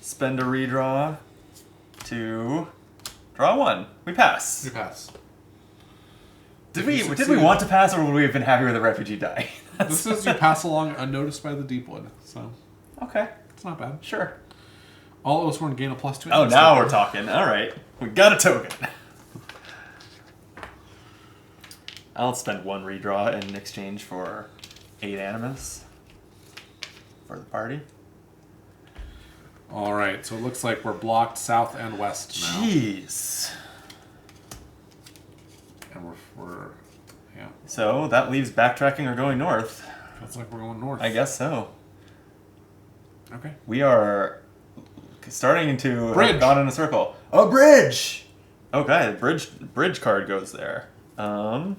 S1: Spend a redraw to draw 1. We pass.
S2: You pass.
S1: Did
S2: If
S1: we
S2: you
S1: did we
S2: succeed-
S1: want to pass, or would we have been happy with a refugee die?
S2: This is you pass along unnoticed by the Deepwood, so
S1: Okay,
S2: it's not bad.
S1: sure.
S2: All Oathsworn gain a +2.
S1: Oh, now we're talking. All right, we got a token. I'll spend 1 redraw in exchange for 8 animus for the party.
S2: All right, so it looks like we're blocked south and west now,
S1: Jeez.
S2: and we're yeah.
S1: So that leaves backtracking or going north.
S2: Looks like we're going north.
S1: I guess so.
S2: Okay.
S1: We are starting to
S2: Bridge.
S1: have gone in a circle. A bridge. Okay, the bridge card goes there. So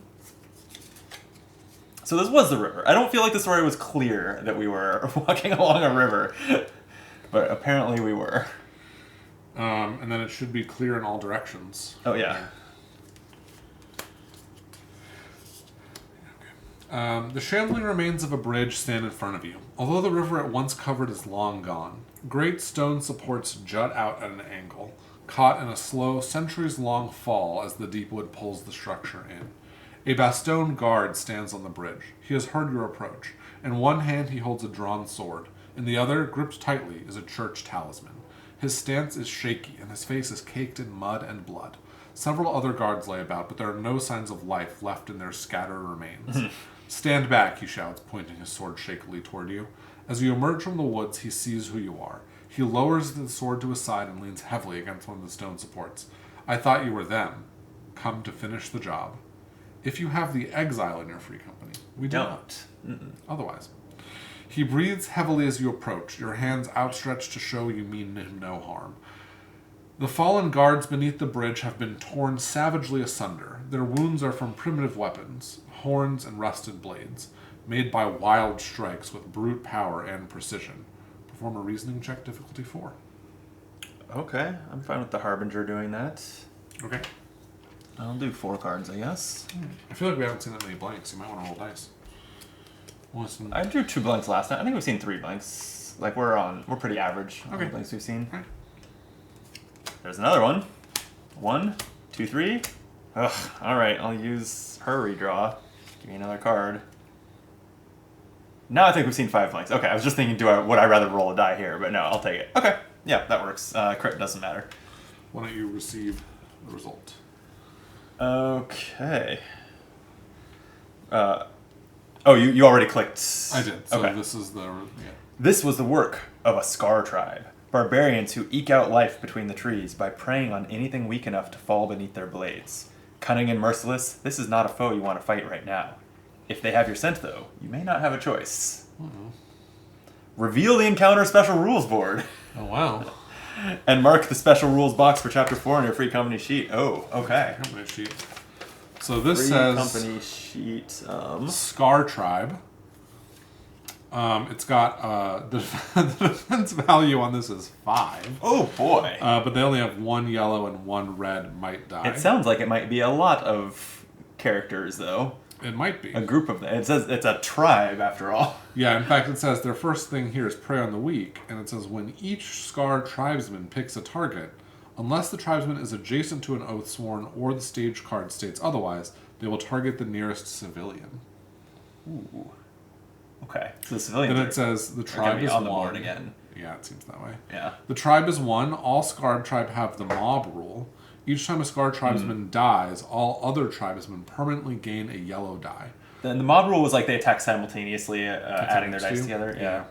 S1: this was the river. I don't feel like the story was clear that we were walking along a river, but apparently we were.
S2: And then it should be clear in all directions.
S1: Oh yeah.
S2: The shambling remains of a bridge stand in front of you. Although the river it once covered is long gone, great stone supports jut out at an angle, caught in a slow, centuries-long fall as the Deepwood pulls the structure in. A Baston guard stands on the bridge. He has heard your approach. In one hand he holds a drawn sword. In the other, gripped tightly, is a church talisman. His stance is shaky, and his face is caked in mud and blood. Several other guards lay about, but there are no signs of life left in their scattered remains. Stand back, he shouts, pointing his sword shakily toward you. As you emerge from the woods, he sees who you are. He lowers the sword to his side and leans heavily against one of the stone supports. I thought you were them, come to finish the job. If you have the exile in your free company, we do not. Otherwise. He breathes heavily as you approach, your hands outstretched to show you mean him no harm. The fallen guards beneath the bridge have been torn savagely asunder. Their wounds are from primitive weapons, horns and rusted blades, made by wild strikes with brute power and precision. Perform a reasoning check, difficulty 4.
S1: Okay, I'm fine with the Harbinger doing that.
S2: Okay.
S1: I'll do 4 cards, I guess.
S2: I feel like we haven't seen that many blanks. You might want to roll dice. Listen.
S1: I drew 2 blanks last time. I think we've seen 3 blanks. Like we're pretty average on
S2: Okay.
S1: the blanks we've seen.
S2: Alright.
S1: There's another one. 1, 2, 3. Ugh. All right, I'll use her redraw. Give me another card. Now I think we've seen 5 blanks. Okay, I was just thinking, would I rather roll a die here? But no, I'll take it. Okay, yeah, that works. Crit doesn't matter.
S2: Why don't you receive the result?
S1: Okay. Oh, you already clicked.
S2: I did. So
S1: okay.
S2: this is the
S1: This was the work of a Scar tribe. Barbarians who eke out life between the trees by preying on anything weak enough to fall beneath their blades. Cunning and merciless, this is not a foe you want to fight right now. If they have your scent, though, you may not have a choice. Reveal the encounter special rules board.
S2: Oh wow.
S1: And mark the special rules box for chapter 4 on your free company sheet. Oh, okay.
S2: Company sheet. So this
S1: Free
S2: says
S1: company sheet.
S2: Scar Tribe. It's got the defense value on this is 5.
S1: Oh boy.
S2: But they only have 1 yellow and 1 red might die.
S1: It sounds like it might be a lot of characters, though.
S2: It might be.
S1: A group of them. It says it's a tribe, after all.
S2: Yeah, in fact, it says their first thing here is prey on the weak, and it says when each scarred tribesman picks a target, unless the tribesman is adjacent to an Oathsworn or the stage card states otherwise, they will target the nearest civilian.
S1: Ooh. Okay. So the civilians
S2: Then it says the tribe is
S1: on the
S2: one.
S1: board again.
S2: Yeah, it seems that way.
S1: Yeah.
S2: The tribe is 1. All scarred tribe have the mob rule. Each time a scarred tribesman dies, all other tribesmen permanently gain a yellow die.
S1: Then the mob rule was like they attack simultaneously, adding their
S2: next to
S1: dice
S2: you?
S1: together. Yeah.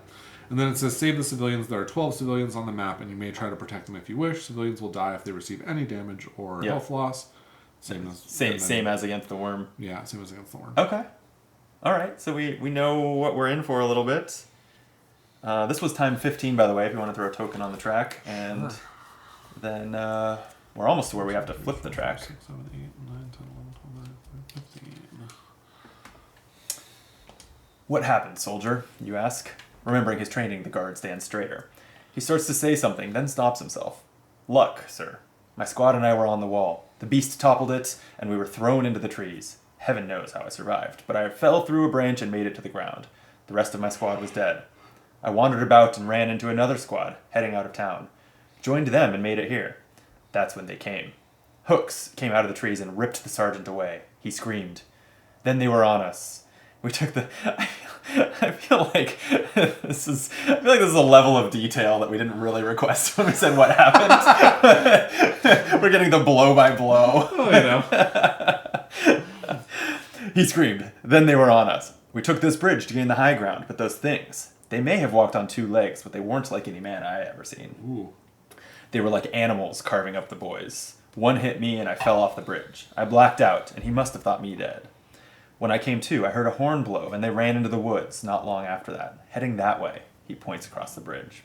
S2: And then it says save the civilians. There are 12 civilians on the map, and you may try to protect them if you wish. Civilians will die if they receive any damage or health loss. Same
S1: Same as against the worm.
S2: Yeah, same as against the worm.
S1: Okay. All right. So we know what we're in for a little bit. This was time 15, by the way, if you want to throw a token on the track. And then We're almost to where we have to flip the track.
S2: 6, 7, 8, 9, 10, 11, 12, 13, 15.
S1: What happened, soldier? You ask. Remembering his training, the guard stands straighter. He starts to say something, then stops himself. Luck, sir. My squad and I were on the wall. The beast toppled it, and we were thrown into the trees. Heaven knows how I survived, but I fell through a branch and made it to the ground. The rest of my squad was dead. I wandered about and ran into another squad, heading out of town. Joined them and made it here. That's when they came. Hooks came out of the trees and ripped the sergeant away. He screamed. Then they were on us. We took the... I feel like this is a level of detail that we didn't really request when we said what happened. We're getting the blow by blow.
S2: Oh, you know.
S1: He screamed. Then they were on us. We took this bridge to gain the high ground, but those things, they may have walked on 2 legs, but they weren't like any man I ever seen.
S2: Ooh.
S1: They were like animals carving up the boys. One hit me and I fell off the bridge. I blacked out, and he must have thought me dead. When I came to, I heard a horn blow, and they ran into the woods not long after that. Heading that way, he points across the bridge.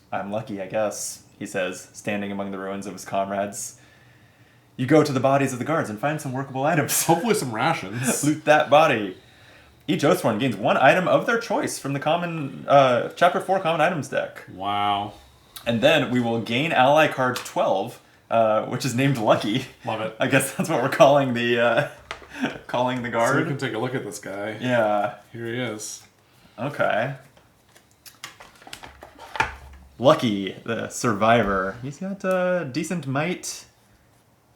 S1: I'm lucky, I guess, he says, standing among the ruins of his comrades. You go to the bodies of the guards and find some workable items.
S2: Hopefully some rations.
S1: Loot that body. Each Oathsworn gains 1 item of their choice from the common Chapter 4 Common Items deck.
S2: Wow.
S1: And then we will gain ally card 12, which is named Lucky.
S2: Love it.
S1: I guess that's what we're calling the guard.
S2: So you can take a look at this guy.
S1: Yeah.
S2: Here he is.
S1: Okay. Lucky, the survivor. He's got decent might,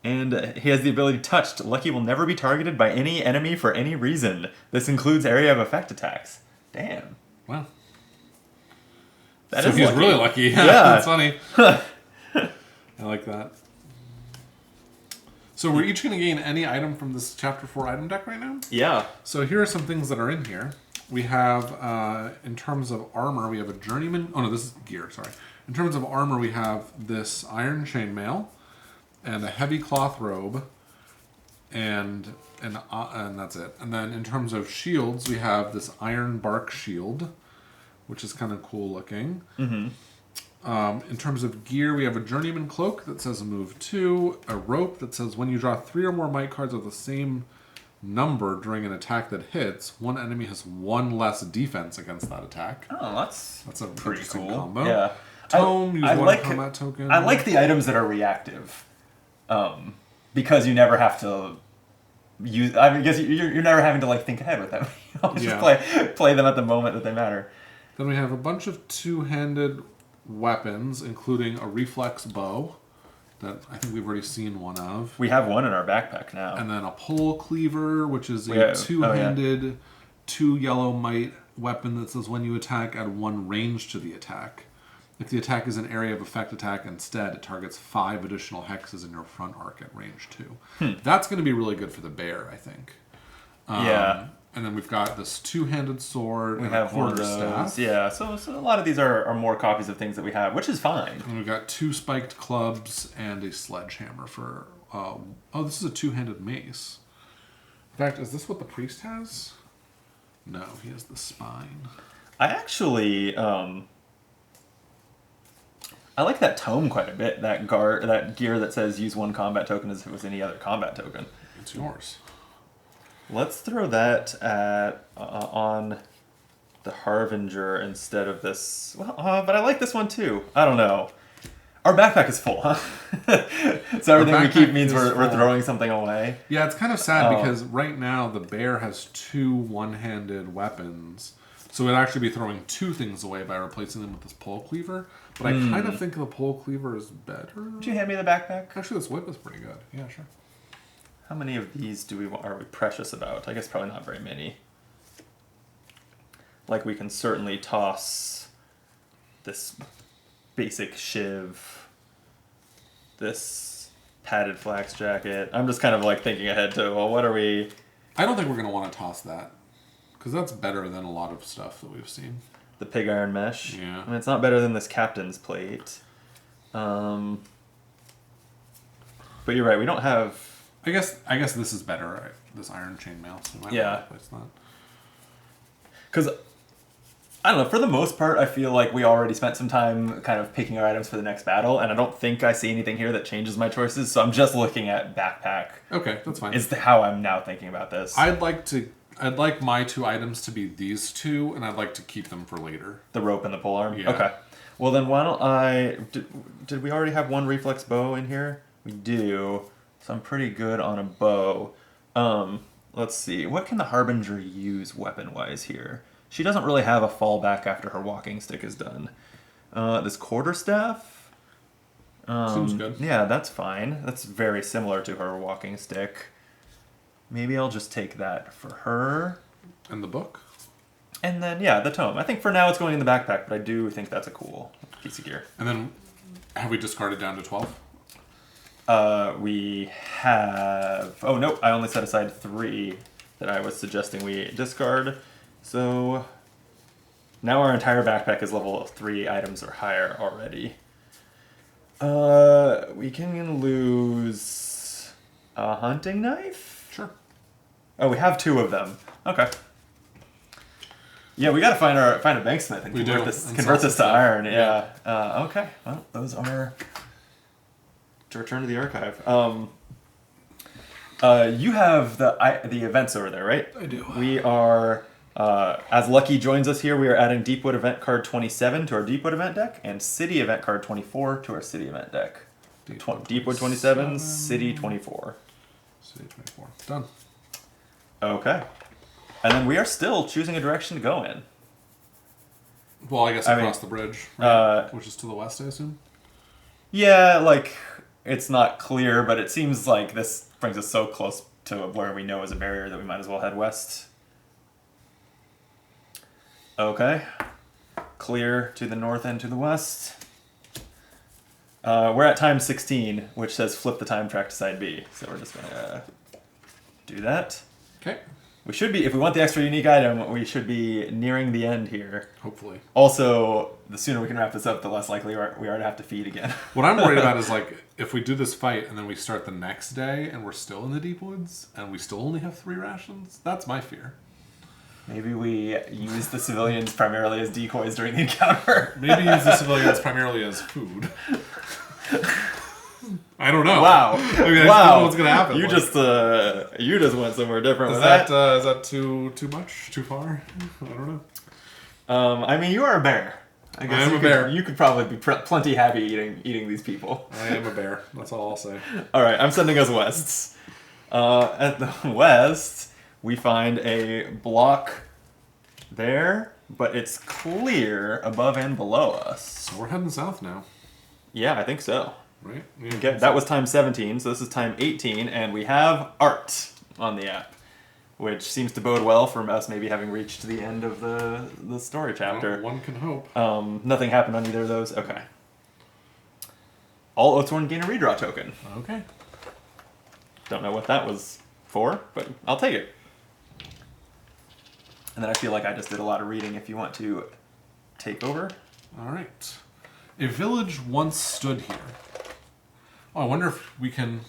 S1: and he has the ability Touched. Lucky will never be targeted by any enemy for any reason. This includes area of effect attacks. Damn.
S2: Wow.
S1: That
S2: so
S1: is
S2: he's
S1: lucky.
S2: really lucky.
S1: Yeah.
S2: That's funny. I like that. So we're each going to gain any item from this Chapter 4 item deck right now?
S1: Yeah.
S2: So here are some things that are in here. We have, in terms of armor, we have a journeyman. Oh no, this is gear, sorry. In terms of armor, we have this iron chainmail and a heavy cloth robe, and that's it. And then in terms of shields, we have this iron bark shield, which is kind of cool looking.
S1: Mm-hmm.
S2: In terms of gear, we have a journeyman cloak that says move 2, a rope that says when you draw 3 or more might cards of the same number during an attack that hits, one enemy has 1 less defense against that attack.
S1: Oh, that's
S2: a
S1: pretty
S2: interesting
S1: cool.
S2: combo.
S1: Yeah.
S2: Tome, use 1 combat token.
S1: I like the items that are reactive, because you never have to use. I mean, because you're never having to like think ahead with them. Just play them at the moment that they matter.
S2: Then we have a bunch of 2-handed weapons, including a reflex bow that I think we've already seen one of.
S1: We have one in our backpack now.
S2: And then a pole cleaver, which is a 2-handed, 2 yellow might weapon that says when you attack, add 1 range to the attack. If the attack is an area of effect attack instead, it targets 5 additional hexes in your front arc at range 2. That's going to be really good for the bear, I think.
S1: Yeah.
S2: And then we've got this 2-handed sword
S1: We
S2: and
S1: have
S2: a
S1: one of
S2: quarterstaff.
S1: those. Yeah, so a lot of these are more copies of things that we have, which is fine.
S2: And we've got 2 spiked clubs and a sledgehammer for... oh, this is a 2-handed mace. In fact, is this what the priest has? No, he has the spine.
S1: I actually... I like that tome quite a bit. That gear that says use 1 combat token as if it was any other combat token.
S2: It's yours.
S1: Let's throw that on the Harbinger instead of this. Well, but I like this one too. I don't know. Our backpack is full, huh? So everything we keep means we're throwing something away.
S2: Yeah, it's kind of sad because right now the bear has 2 one-handed weapons. So we'd actually be throwing 2 things away by replacing them with this pole cleaver. But I kind of think the pole cleaver is better.
S1: Would you hand me the backpack?
S2: Actually, this whip is pretty good. Yeah, sure.
S1: How many of these are we precious about? I guess probably not very many. Like we can certainly toss this basic shiv, this padded flax jacket. I'm just kind of like thinking ahead to, well, what are we...
S2: I don't think we're going to want to toss that. Because that's better than a lot of stuff that we've seen.
S1: The pig iron mesh.
S2: Yeah.
S1: I mean, it's not better than this captain's plate. But you're right, we don't have...
S2: I guess this is better, right? This iron chainmail. So we might want to replace that.
S1: Because I don't know. For the most part, I feel like we already spent some time kind of picking our items for the next battle, and I don't think I see anything here that changes my choices. So I'm just looking at backpack.
S2: Okay, that's fine.
S1: Is how I'm now thinking about this.
S2: I'd like my 2 items to be these 2, and I'd like to keep them for later.
S1: The rope and the polearm?
S2: Yeah.
S1: Okay. Well, then why don't I... Did we already have 1 reflex bow in here? We do. So I'm pretty good on a bow. Let's see. What can the Harbinger use weapon-wise here? She doesn't really have a fallback after her walking stick is done. This quarterstaff?
S2: Seems good.
S1: Yeah, that's fine. That's very similar to her walking stick. Maybe I'll just take that for her.
S2: And the book?
S1: And then, yeah, the tome. I think for now it's going in the backpack, but I do think that's a cool piece of gear.
S2: And then, have we discarded down to 12?
S1: We have... Oh, nope. I only set aside 3 that I was suggesting we discard. So now our entire backpack is level 3 items or higher already. We can lose a hunting knife?
S2: Sure.
S1: Oh, we have 2 of them. Okay. Yeah, we gotta find a banksmith and convert this to iron. Yeah. Okay. Well, those are to return to the archive. You have the events over there, right?
S2: I do.
S1: We are as Lucky joins us here. We are adding Deepwood event card 27 to our Deepwood event deck, and City event card 24 to our City event deck. Deepwood 27, City 24.
S2: City 24. Done.
S1: Okay. And then we are still choosing a direction to go in.
S2: Well, I guess across the bridge, right? Which is to the west, I assume?
S1: Yeah, like, it's not clear, but it seems like this brings us so close to where we know is a barrier that we might as well head west. Okay. Clear to the north and to the west. We're at time 16, which says flip the time track to side B. So we're just going to do that.
S2: Okay.
S1: We should be, if we want the extra unique item, we should be nearing the end here.
S2: Hopefully.
S1: Also, the sooner we can wrap this up, the less likely we are to have to feed again.
S2: What I'm worried about is, like, if we do this fight and then we start the next day and we're still in the deep woods and we still only have 3 rations, that's my fear.
S1: Maybe we use the civilians primarily as decoys during the encounter.
S2: Maybe use the civilians primarily as food. I don't know.
S1: Wow.
S2: I mean, I just don't know what's gonna happen.
S1: You just went somewhere different with
S2: that. Is that too much? Too far? I don't know.
S1: I mean, you are a bear. I guess
S2: I'm a bear.
S1: You could probably be plenty happy eating these people.
S2: I am a bear. That's all I'll say.
S1: All right, I'm sending us west. At the west, we find a block there, but it's clear above and below us.
S2: So we're heading south now.
S1: Yeah, I think so.
S2: Right?
S1: Yeah. Okay, that was time 17, so this is time 18, and we have art on the app, which seems to bode well for us maybe having reached the end of the story chapter.
S2: Well, one can hope.
S1: Nothing happened on either of those? Okay. All Oathsworn gain a redraw token.
S2: Okay.
S1: Don't know what that was for, but I'll take it. And then I feel like I just did a lot of reading if you want to take over.
S2: All right. A village once stood here. Oh, I wonder if we can...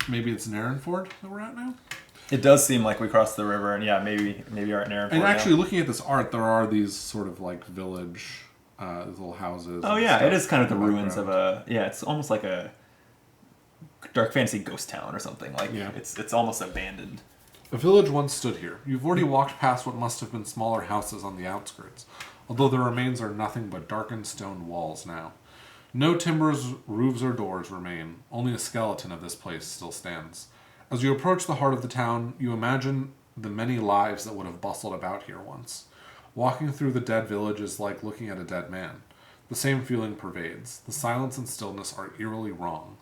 S2: Maybe it's Narenford that we're at now?
S1: It does seem like we crossed the river, and yeah, maybe are at Narenford.
S2: And actually, looking at this art, there are these sort of like village little houses.
S1: Oh yeah, it is kind of the ruins of a... Yeah, it's almost like a dark fantasy ghost town or something. Like, yeah. It's almost abandoned.
S2: A village once stood here. You've already walked past what must have been smaller houses on the outskirts, although the remains are nothing but darkened stone walls now. No timbers, roofs, or doors remain. Only a skeleton of this place still stands. As you approach the heart of the town, you imagine the many lives that would have bustled about here once. Walking through the dead village is like looking at a dead man. The same feeling pervades. The silence and stillness are eerily wrong.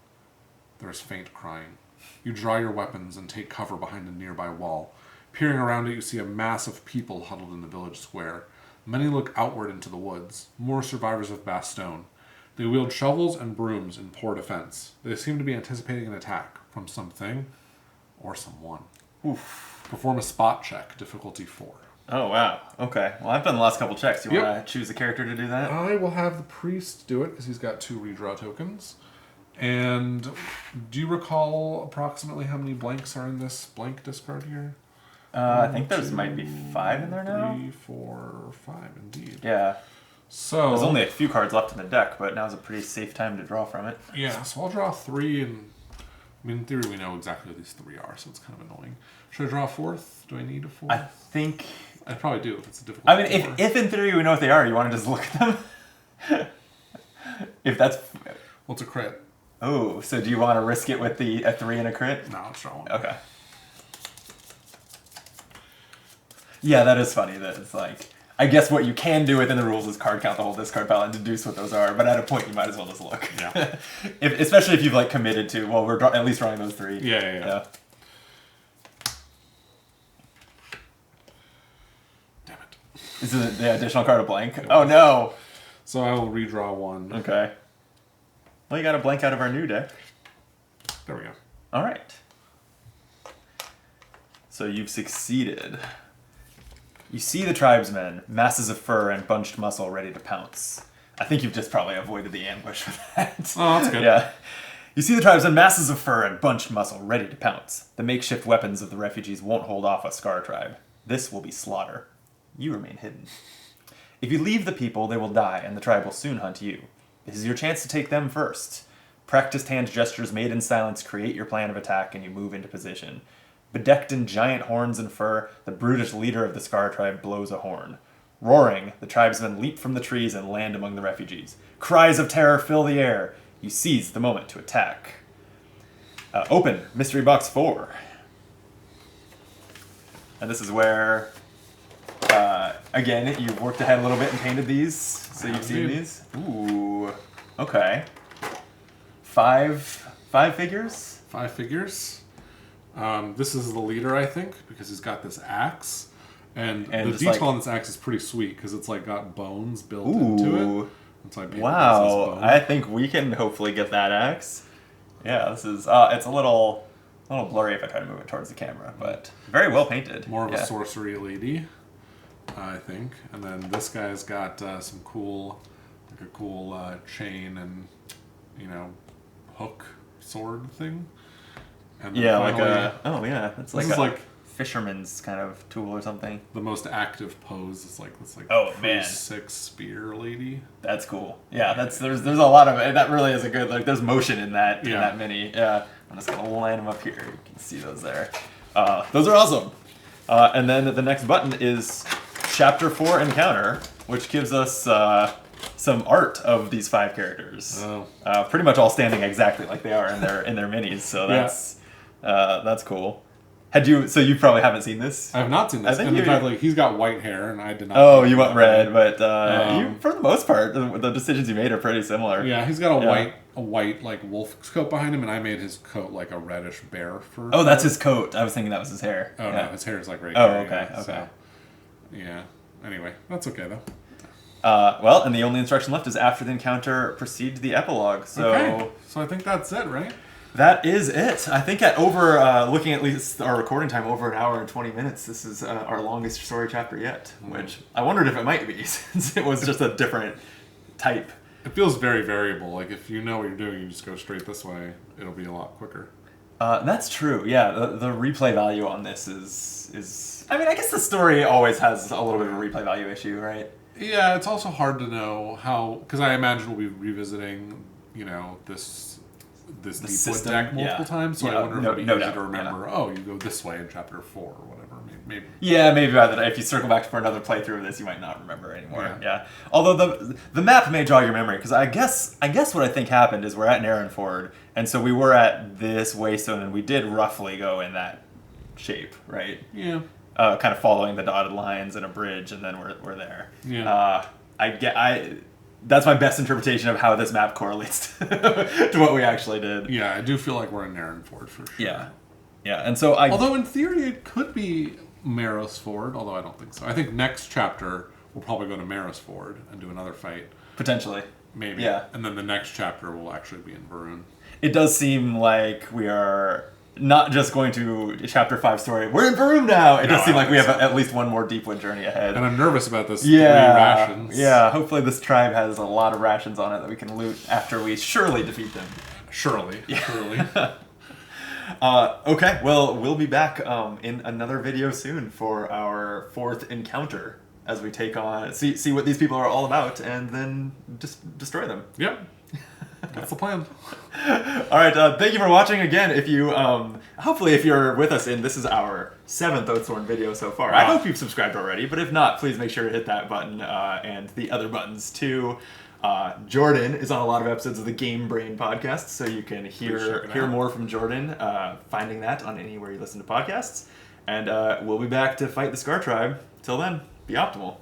S2: There is faint crying. You draw your weapons and take cover behind a nearby wall. Peering around it, you see a mass of people huddled in the village square. Many look outward into the woods, more survivors of Bastogne. They wield shovels and brooms in poor defense. They seem to be anticipating an attack from something or someone. Oof. Perform a spot check, difficulty 4.
S1: Oh, wow. Okay. Well, I've done the last couple checks. You want to choose a character to do that?
S2: I will have the priest do it because he's got 2 redraw tokens. And do you recall approximately how many blanks are in this blank discard here?
S1: I think there's might be 5 in there now.
S2: 3, 4, 5, indeed.
S1: Yeah.
S2: So
S1: There's only a few cards left in the deck, but now's a pretty safe time to draw from it.
S2: yeah, so I'll draw 3, and I mean, in theory, we know exactly what these 3 are, so it's kind of annoying. Should I draw a 4th? Do I need a 4th?
S1: I think...
S2: I probably do. It's a difficult.
S1: I mean, if in theory we know what they are, you want to just look at them? If that's...
S2: What's a crit?
S1: Oh, so do you want to risk it with a 3 and a crit?
S2: No, let's draw 1.
S1: Okay. Yeah, that is funny. That it's like... I guess what you can do within the rules is card count the whole discard pile and deduce what those are, but at a point you might as well just look.
S2: Yeah.
S1: Especially if you've like committed to, well, we're at least drawing those 3.
S2: Yeah. Damn it.
S1: Is the additional card a blank? Oh no!
S2: So I will redraw 1.
S1: Okay. Well, you got a blank out of our new deck.
S2: There we go.
S1: Alright. So you've succeeded. You see the tribesmen, masses of fur and bunched muscle ready to pounce. I think you've just probably avoided the ambush with that.
S2: Oh, that's good.
S1: Yeah. You see the tribesmen, masses of fur and bunched muscle ready to pounce. The makeshift weapons of the refugees won't hold off a Scar tribe. This will be slaughter. You remain hidden. If you leave the people, they will die, and the tribe will soon hunt you. This is your chance to take them first. Practiced hand gestures made in silence create your plan of attack, and you move into position. Bedecked in giant horns and fur, the brutish leader of the Scar tribe blows a horn. Roaring, the tribesmen leap from the trees and land among the refugees. Cries of terror fill the air. You seize the moment to attack. Open Mystery Box 4. And this is where, again, you've worked ahead a little bit and painted these, so you've seen these. Ooh, okay. 5 figures?
S2: 5 figures. This is the leader, I think, because he's got this axe. And the detail on this axe is pretty sweet, because it's like got bones built into it. It's like
S1: wow, I think we can hopefully get that axe. Yeah, this is, it's a little blurry if I try to move it towards the camera, but very well painted.
S2: More of a sorcery lady, I think. And then this guy's got some cool, like a cool chain and, hook sword thing. And
S1: yeah,
S2: finally,
S1: it's like a fisherman's kind of tool or something.
S2: The most active pose is like this,
S1: man,
S2: 6 spear lady.
S1: That's cool. Yeah, there's a lot of it. That really is a good there's motion in that in that mini. Yeah, I'm just gonna line them up here. You can see those there. Those are awesome. And then the next button is Chapter 4 Encounter, which gives us some art of these 5 characters.
S2: Oh.
S1: Pretty much all standing exactly like they are in their minis. So that's cool. So you probably haven't seen this?
S2: I have not seen this. And in fact, he's got white hair, and I did not.
S1: Oh, you went red, but you, for the most part, the decisions you made are pretty similar.
S2: Yeah, he's got a white like wolf coat behind him, and I made his coat like a reddish bear fur.
S1: Oh, that's his coat. I was thinking that was his hair.
S2: Oh no, his hair is like right.
S1: Oh,
S2: here,
S1: okay, okay.
S2: So, yeah. Anyway, that's okay though.
S1: Well, and the only instruction left is after the encounter, proceed to the epilogue. So,
S2: okay. So I think that's it, right?
S1: That is it. I think looking at least our recording time, over an hour and 20 minutes, this is our longest story chapter yet, which I wondered if it might be, since it was just a different type.
S2: It feels very variable. Like, if you know what you're doing, you just go straight this way, it'll be a lot quicker.
S1: That's true, yeah. The replay value on this is... I mean, I guess the story always has a little bit of a replay value issue, right?
S2: Yeah, it's also hard to know how... Because I imagine we'll be revisiting, this Deepwood deck multiple times, so I wonder if it'd be easy to remember, you go this way in Chapter 4 or whatever. Maybe. Yeah,
S1: maybe rather if you circle back for another playthrough of this, you might not remember anymore. Yeah. Although the map may jog your memory, because I guess what I think happened is we're at Narrenford, and so we were at this waystone, and we did roughly go in that shape, right?
S2: Yeah.
S1: Kind of following the dotted lines and a bridge, and then we're there.
S2: Yeah.
S1: That's my best interpretation of how this map correlates to what we actually did.
S2: Yeah, I do feel like we're in Narrenford for sure.
S1: Yeah. Yeah, and so
S2: although in theory it could be Marrowsford, although I don't think so. I think next chapter we'll probably go to Marrowsford and do another fight.
S1: Potentially.
S2: Maybe.
S1: Yeah.
S2: And then the next chapter will actually be in Varun.
S1: It does seem like we are not just going to Chapter 5 story. We're in Varun now! It does seem like we have at least one more Deepwood journey ahead.
S2: And I'm nervous about this 3 rations.
S1: Yeah, hopefully this tribe has a lot of rations on it that we can loot after we surely defeat them.
S2: Surely.
S1: Okay, well, we'll be back in another video soon for our 4th encounter as we take on, see what these people are all about, and then just destroy them.
S2: Yep. That's the plan.
S1: All right, thank you for watching again. If you, hopefully if you're with us this is our 7th Oathsworn video so far. I hope you've subscribed already, but if not, please make sure to hit that button and the other buttons too. Jordan is on a lot of episodes of the Game Brain podcast, so you can hear more from Jordan, finding that on anywhere you listen to podcasts. And we'll be back to fight the Scar Tribe. Till then, be optimal.